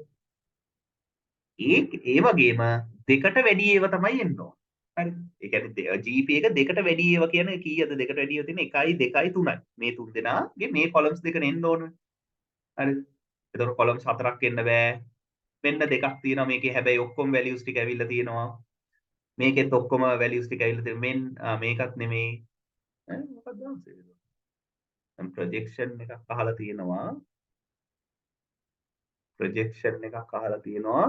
ඒ වගේම දෙකට වැඩි ඒවා තමයි එන්න ඕන. හරිද? ඒ කියන්නේ GPA එක දෙකට වැඩි ඒවා කියන්නේ කීයද? දෙකට වැඩි ඒවා තියෙන 1 2 3යි. මේ තුන් දෙනාගේ මේ columns දෙක එන්න ඕන. හරිද? එතකොට columns හතරක් එන්න බෑ. මෙන්න දෙකක් තියෙනවා මේකේ හැබැයි ඔක්කොම values ටික ඇවිල්ලා තියෙනවා. මේකෙත් ඔක්කොම values ටික ඇවිල්ලා තියෙනවා. මේකත් නෙමෙයි. මොකක්ද ආන්සර් එක? දැන් projection එකක් අහලා තියෙනවා. ප්‍රොජෙක්ෂන් එකක් අහලා තියෙනවා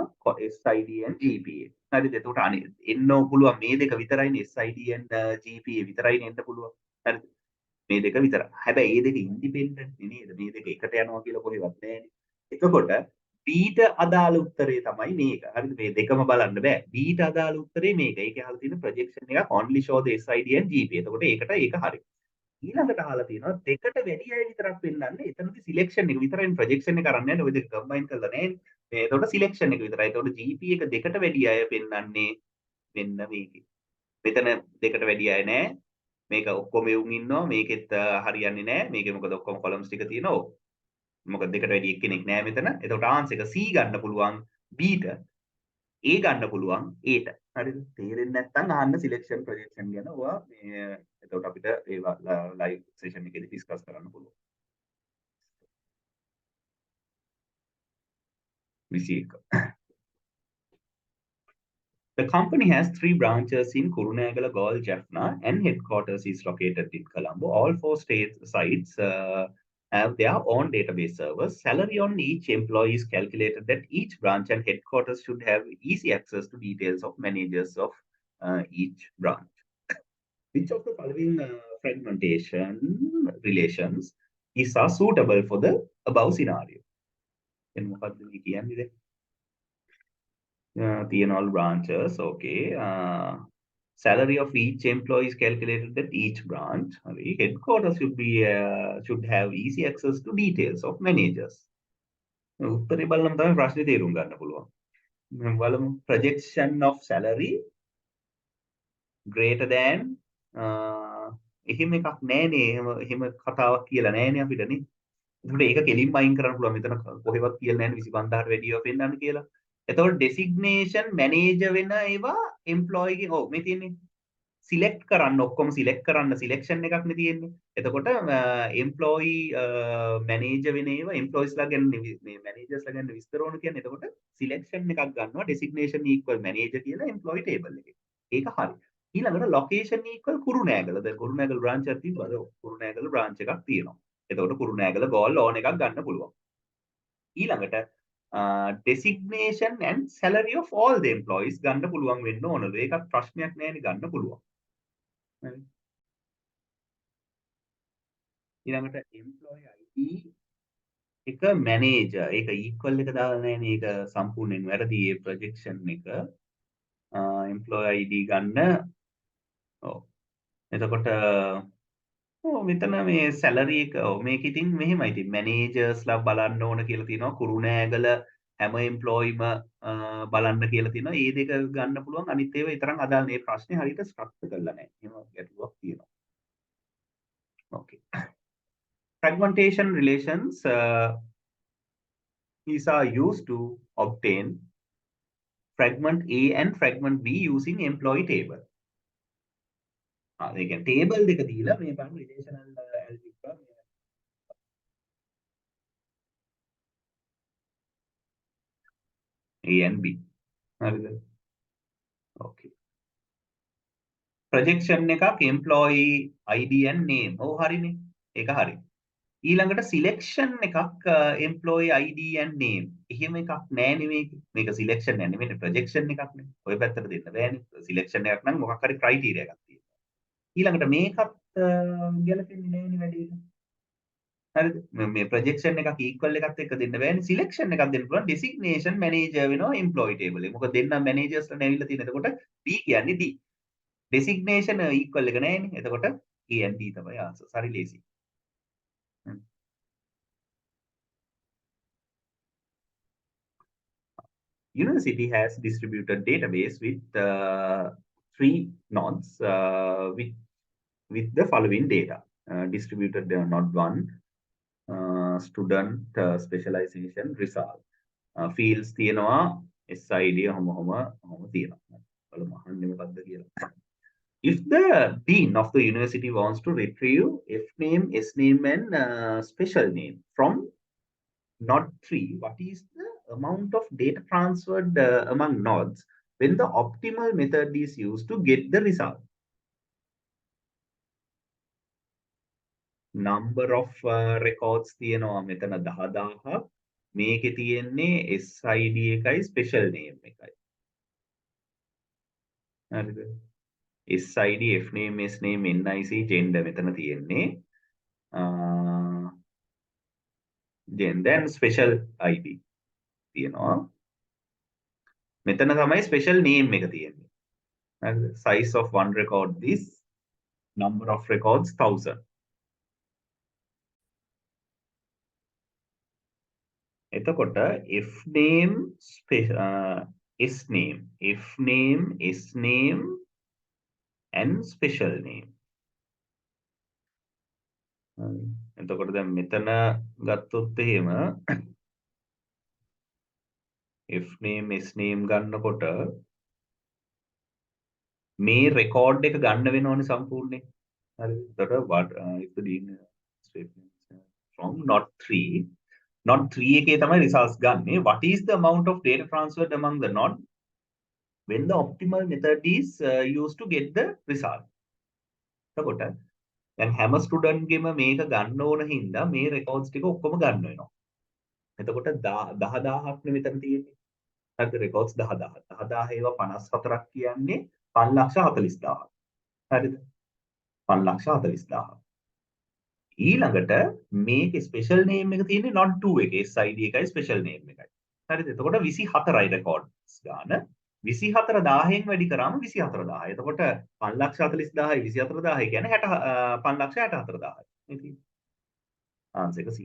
SID and GPA. හරිද? එතකොට අනේ එන්න පුළුවන් මේ දෙක විතරයිනේ SID and GPA විතරයිනේ එන්න පුළුවන්. හරිද? මේ දෙක විතරයි. හැබැයි මේ දෙක ඉන්ඩිපෙන්ඩන්ට් නේද? මේ දෙක එකට යනවා කියලා කොහෙවත් නැහැනේ. එතකොට B ට අදාළ උත්තරේ තමයි මේක. හරිද? මේ දෙකම බලන්න බෑ. B ට අදාළ උත්තරේ මේක. ඒකේ අහලා තියෙන ප්‍රොජෙක්ෂන් එකක් only show the SID and GPA. එතකොට ඒකට ඒක හරි. ඊළඟට අහලා තියෙනවා දෙකට වැඩි අය විතරක් පෙන්නන්නේ එතනදි සිලෙක්ෂන් එක විතරයි ප්‍රොජෙක්ෂන් එක අරන් යන්නේ ඔය දෙක කම්බයින් කරලා නැහැ නේ එතකොට සිලෙක්ෂන් එක විතරයි එතකොට GP එක දෙකට වැඩි අය පෙන්නන්නේ මෙන්න මේකේ මෙතන දෙකට වැඩි අය නැහැ මේක ඔක්කොම එවුන් ඉන්නවා මේකෙත් හරියන්නේ නැහැ මේකේ මොකද ඔක්කොම කොලම්ස් ටික තියෙනවා මොකද දෙකට වැඩි එක්කෙනෙක් නැහැ මෙතන එතකොට ආන්සර් එක C ගන්න පුළුවන් B ට A ගන්න පුළුවන් A ට හරිද තේරෙන්නේ නැත්නම් අහන්න සිලෙක්ෂන් ප්‍රොජෙක්ෂන් ගැන ඔයා මේ එතකොට අපිට ඒවා ලයිව් සෙෂන් එකේදී ඩිස්කස් කරන්න පුළුවන් 21 The company has 3 branches in Kurunegala, Galle, Jaffna, and headquarters is located in Colombo. All 4 sites have their own database servers. Salary on each employee is calculated that each branch and headquarters should have easy access to details of managers of each branch. Which of the following fragmentation relations is suitable for the above scenario? All branches, okay. Salary of each employee is calculated at each branch. Headquarters should have easy access to details of managers. උත්තරේ බලන්න තමයි ප්‍රශ්නේ තේරුම් ගන්න පුළුවන්. බලමු projection of salary greater than එහෙම එකක් නෑනේ. එහෙම කතාවක් කියලා නෑනේ අපිටනේ. ඒකට ඒක කෙලින්ම අයින් කරන්න පුළුවන්. මෙතන කොහෙවත් කියලා නෑනේ 25000ට වැඩිව පෙන්නන්න කියලා. එතකොට ඩෙසිග්නේෂන් මැනේජර් වෙන ඒවා එම්ප්ලොයි ගේ ඔව් මේ තියෙන්නේ සිලෙක්ට් කරන්න ඔක්කොම සිලෙක්ට් කරන්න සිලෙක්ෂන් එකක් නේ තියෙන්නේ. එතකොට එම්ප්ලොයි මැනේජර් වෙන ඒවා එම්ප්ලොයිස්ලා ගැන මේ මැනේජර්ස්ලා ගැන විස්තර ඕන කියන්නේ. එතකොට සිලෙක්ෂන් එකක් ගන්නවා ඩෙසිග්නේෂන් equal මැනේජර් කියලා එම්ප්ලොයි ටේබල් එකේ. ඒක හරි. ඊළඟට ලොකේෂන් equal කුරුණෑගල. දැන් කුරුණෑගල බ්‍රාන්ච් එකක් තිබ්බද? කුරුණෑගල බ්‍රාන්ච් එකක් තියෙනවා. එතකොට කුරුණෑගල ගෝල් ඕන එකක් ගන්න පුළුවන්. ඊළඟට designation and salary of all the employees ගන්න පුළුවන් වෙන්න ඕනද? ඒකත් ප්‍රශ්නයක් නෑනේ ගන්න පුළුවන්. හරි. ඊළඟට employee ID එක manager ඒක equal එක දාලා නෑනේ ඒක සම්පූර්ණයෙන් වැරදි ඒ projection එක employee ID ගන්න ඔව් එතකොට මෙතන මේ salary එක මේක ඉතින් මෙහෙමයි ඉතින් managers-ලා බලන්න ඕන කියලා තියෙනවා කුරුණෑගල හැම එම්ප්ලොයිම බලන්න කියලා තියෙනවා. ඒ දෙක ගන්න පුළුවන්. අනිත් ඒවා විතරක් අදාළ මේ ප්‍රශ්නේ හරියට ස්ට්‍රක්චර් කරලා නැහැ. එහෙම ගැටලුවක් තියෙනවා. Okay. Fragmentation relations these are used to obtain fragment A and fragment B using employee table. ඒ කියන්නේ table දෙක දීලා මේ බලන්න relational algebra A and B. හරිද? Okay. Projection එකක් employee ID and name. ඔව් හරිනේ. ඒක හරි. ඊළඟට selection එකක් employee ID and name. එහෙම එකක් නෑනේ මේක. මේක selection නෑ නෙමෙයි projection එකක්නේ. ඔය පැත්තට දෙන්න බෑනේ. selection එකක් නම් මොකක් හරි criteria එකක් තියෙනවා. ඊළඟට මේකත් ගැලපෙන්නේ නෑනේ වැඩේට. හරිද? මේ projection එකක් equal එකත් එක්ක දෙන්න බෑනේ. selection එකක් දෙන්න පුළුවන්. designation manager වෙනවා employee table එක. මොකද දෙන්නම් managers ලා නැවිලා තියෙන. එතකොට D කියන්නේ D. designation equal එක නෑනේ. එතකොට A and D තමයි answer. හරි ලේසි. University has distributed database with three nodes with the following data. Distributed node 1, student specialization result. Fields තියෙනවා SID ඔහොම තියෙනවා. බලමු අහන්නේ මොකද්ද කියලා. If the dean of the university wants to retrieve F name, S name, and special name from node 3, what is the amount of data transferred among nodes when the optimal method is used to get the result? Number of records තියෙනවා මෙතන 10000ක්. මේකේ තියෙන්නේ SID එකයි special name එකයි. හරිද? SID, F name, S name, NIC, gender මෙතන තියෙන්නේ. gender and special ID තියෙනවා. මෙතන තමයි special name එක තියෙන්නේ. හරිද? Size of one record this, number of records 1000. එතකොට F name, S name, F name, S name and special name. එතකොට දැන් මෙතන ගත්තොත් එහෙම F name, S name ගන්නකොට මේ record එක ගන්න වෙනවනේ සම්පූර්ණයෙන්. හරිද? එතකොට what if the dean statements from not 3 not 3 එකේ තමයි results ගන්නෙ. What is the amount of data transferred among the node when the optimal method is used to get the result? එතකොට දැන් හැම ස්ටුඩන්ට් ගෙම මේක ගන්න ඕන හින්දා මේ රෙකෝඩ්ස් ටික ඔක්කොම ගන්න වෙනවා. එතකොට 10000ක් නේ මෙතන තියෙන්නේ. හරිද? රෙකෝඩ්ස් 10000. 10000 ඒවා 54ක් කියන්නේ 540000. හරිද? 540000. ඊළඟට මේකේ ස්පෙෂල් නේම් එක තියෙන්නේ not 2 එකේ SID එකයි ස්පෙෂල් නේම් එකයි. හරිද? එතකොට 24යි රෙකෝඩ්ස් ගාන. 24000න් වැඩි කරාම 24000. එතකොට 540000යි 24000යි කියන්නේ 564000යි. ඉතින් ආන්සර් එක C.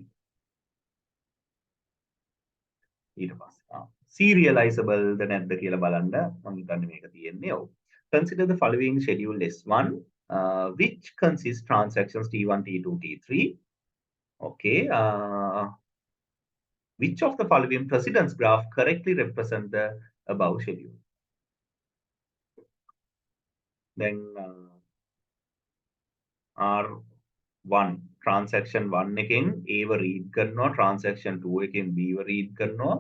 ඊට පස්සේ serializable ද නැද්ද කියලා බලන්න මම හිතන්නේ මේක තියෙන්නේ. ඔව්. Consider the following schedule S1 which consists transactions T1, T2, T3. Okay. Which of the following precedence graph correctly represent the above schedule? Then R1 transaction 1 එකෙන් A ව read කරනවා, transaction 2 එකෙන් B ව read කරනවා.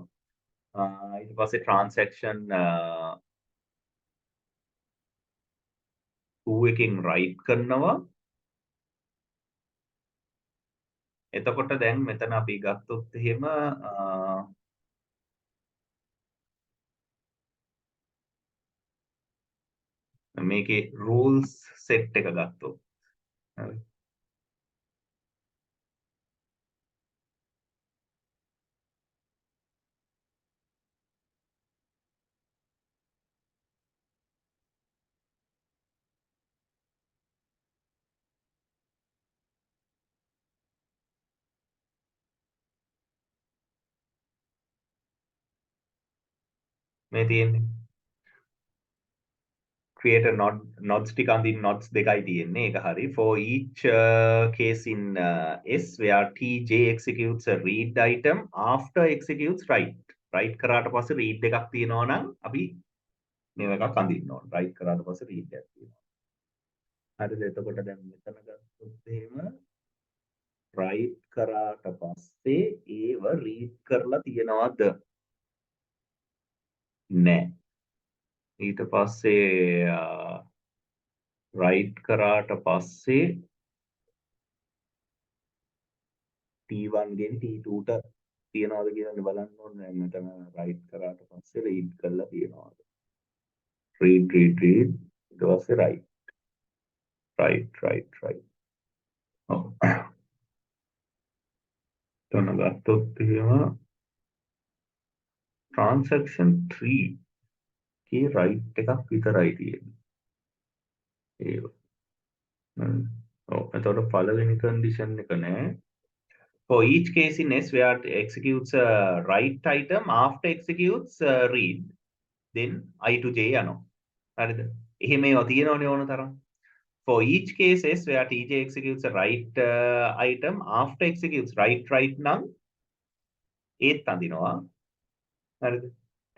ඊට පස්සේ transaction 2 එකෙන් write කරනවා. එතකොට දැන් මෙතන අපි ගත්තොත් එහෙම මේකේ rules set එක ගත්තොත් හරි මේ තියෙන්නේ create a nodes ටික අඳින්න nodes දෙකයි තියෙන්නේ ඒක හරි for each case in S where TJ executes a read item after executes write කරාට පස්සේ read එකක් තියෙනවා නම් අපි මේව එකක් අඳින්න ඕන write කරාට පස්සේ read එකක් තියෙනවා හරිද එතකොට දැන් මෙතන ගත්තොත් එහෙම write කරාට පස්සේ ඒව read කරලා තියනවද නෑ ඊට පස්සේ write කරාට පස්සේ T1 ගෙන් T2ට තියනවාද කියලා බලන්න ඕනේ. මෙතන රයිට් කරාට පස්සේ රීඩ් කරලා තියනවාද? රීඩ් ඊට පස්සේ රයිට්. ඔව්. එතන ගත්තොත් එහෙම transaction 3 කේ රයිට් එකක් විතරයි තියෙන්නේ. ඒක. ඔව්. එතකොට පළවෙනි කන්ඩිෂන් එක නෑ. For each case in S where it executes a write item after executes read, then I to J යනවා. හරිද? එහෙම ඒවා තියෙනවනේ ඕන තරම්. For each case S where TJ executes a write item after executes write නම් ඒත් අඳිනවා. හරිද?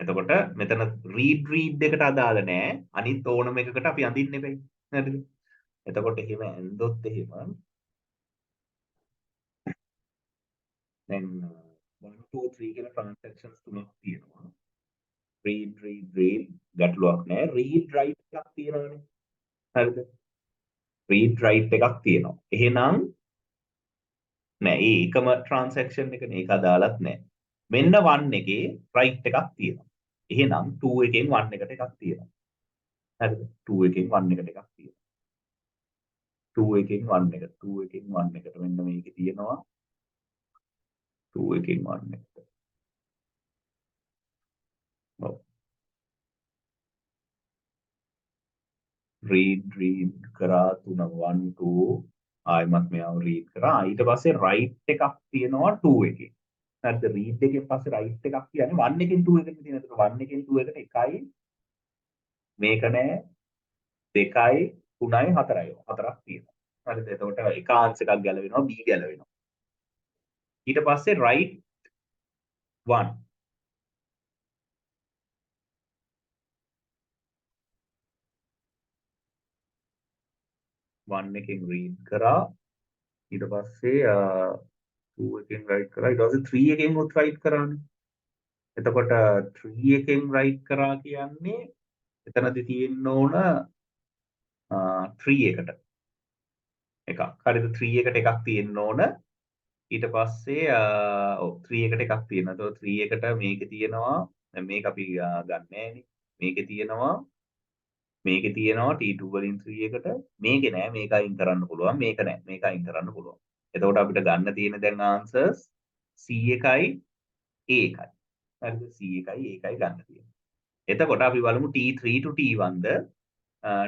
එතකොට මෙතන read එකට අදාළ නෑ. අනිත් ඕනම එකකට අපි අඳින්න එපයි. හරිද? එතකොට එහෙම ඇන්දොත් එහෙම දැන් 1 2 3 කියලා transactions තුනක් තියෙනවා. read ගැටලුවක් නෑ. read write එකක් තියෙනවනේ. හරිද? read write එකක් තියෙනවා. එහෙනම් නෑ ඒ එකම transaction එකනේ. ඒක අදාළත් නෑ. මෙන්න 1 එකේ write එකක් තියෙනවා. එහෙනම් 2 එකෙන් 1 එකට එකක් තියෙනවා. හරිද? 2 එකෙන් 1 එකට එකක් තියෙනවා. 2 එකෙන් 1 එකට 2 එකෙන් 1 එකට මෙන්න මේකේ තියෙනවා 2 එකෙන් 1 එකට. ඔව්. read කරා 3 1 2 ආයිමත් මෙයාව read කරා ඊට පස්සේ write එකක් තියෙනවා 2 එකේ. හරිද? read එකෙන් පස්සේ write එකක් කියන්නේ 1 එකෙන් 2 එකට තියෙන. ඒතර 1 එකෙන් 2 එකට 1යි මේක නෑ 2යි 3යි 4යි. 4ක් තියෙනවා. හරිද? එතකොට එක ආන්සර් එකක් ගැලවෙනවා B ගැලවෙනවා. ඊට පස්සේ write 1 1 එකෙන් read කරා ඊට පස්සේ 2 එකෙන් write කරා ඊට පස්සේ 3 එකෙන් උත් write කරානේ. එතකොට 3 එකෙන් write කරා කියන්නේ එතනදී තියෙන්න ඕන 3 එකට එකක්. හරිද? 3 එකට එකක් තියෙන්න ඕන. ඊට පස්සේ ඔව් 3 එකට එකක් තියෙනවා. ඒතකොට 3 එකට මේකේ තියෙනවා දැන් මේක අපි ගන්න නෑනේ. මේකේ තියෙනවා T2 වලින් 3 එකට මේකේ නෑ මේක අයින් කරන්න පුළුවන්. මේක නෑ මේක අයින් කරන්න පුළුවන්. එතකොට අපිට ගන්න තියෙන දැන් ආන්සර්ස් C එකයි A එකයි. හරිද? C එකයි A එකයි ගන්න තියෙන්නේ. එතකොට අපි බලමු T3 to T1 the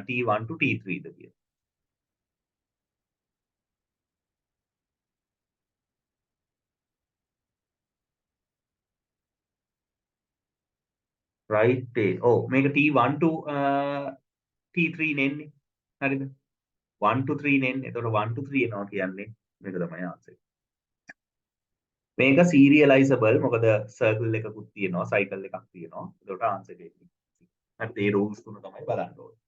T1 to T3 ද කියලා. right ඔව් මේක T1 to T3 නෙන්නේ. හරිද? 1 to 3 නෙන්නේ. එතකොට 1 to 3 එනවා කියන්නේ මේක තමයි ආන්සර්. මේක serializable මොකද circle එකකුත් තියෙනවා cycle එකක් තියෙනවා. එතකොට ආන්සර් එක එන්නේ. හරිද? ඒ rules තුන තමයි බලන්න ඕනේ.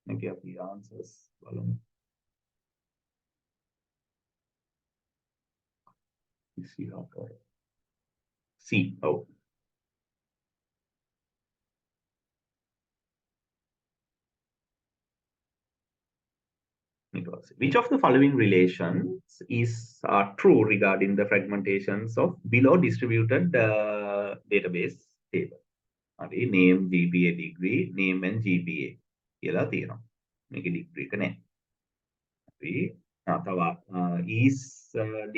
මේක අපි answers බලමු. C. ඔව්. Which of the following relations is true regarding the fragmentations of below distributed database table? හරි name GPA degree name and GPA කියලා තියෙනවා. මේකේ degree එක නැහැ. හරි තව is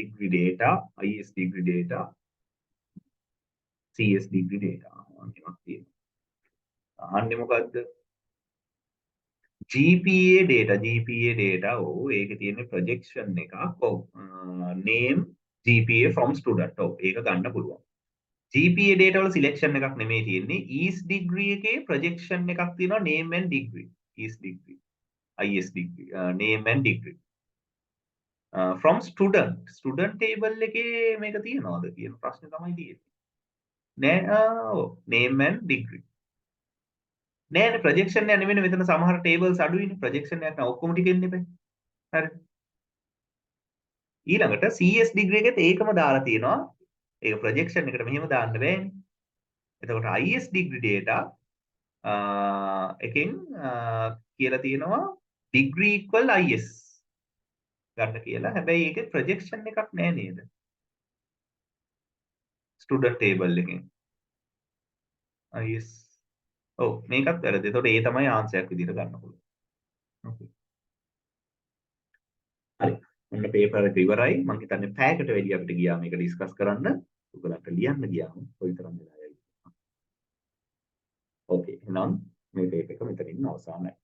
degree data is degree data CS degree data අනිවාර්යයෙන්ම තියෙනවා. අහන්නේ මොකද්ද? GPA data ඔව් ඒකේ තියෙන projection එකක් ඔව් name GPA from student ඔව් ඒක ගන්න පුළුවන්. GPA data වල selection එකක් නෙමෙයි තියෙන්නේ is degree එකේ projection එකක් තියෙනවා name and degree is degree is degree name and degree from student table එකේ මේක තියනවාද කියන ප්‍රශ්නේ තමයි තියෙන්නේ නෑ name and degree නෑනේ ප්‍රොජෙක්ෂන් එක නෙමෙයි මෙතන සමහර ටේබල්ස් අඩුයිනේ ප්‍රොජෙක්ෂන් එකක් නම් ඔක්කොම ටික එන්න එපා. හරිද? ඊළඟට CS ඩිග්‍රී එකෙත් ඒකම දාලා තියෙනවා. ඒක ප්‍රොජෙක්ෂන් එකට මෙහෙම දාන්න බෑනේ. එතකොට IS ඩිග්‍රී data එකෙන් කියලා තියෙනවා degree equal IS. ගන්න කියලා. හැබැයි ඒකේ ප්‍රොජෙක්ෂන් එකක් නැහැ නේද? ස්ටුඩන්ට් ටේබල් එකෙන්. yes. ඔව් මේකත් වැරදි. එතකොට ඒ තමයි ආන්සර් එකක් විදිහට ගන්න පුළුවන්. Okay. හරි. ඔන්න පේපර් එක ඉවරයි. මම හිතන්නේ පැයකට වැඩි අපිට ගියා මේක ඩිස්කස් කරන්න. ඔයගලන්ට ලියන්න ගියාම කොයිතරම් වෙලා යයිද? ඕකේ. එහෙනම් මේ පේපර් එක මෙතනින් අවසానයි.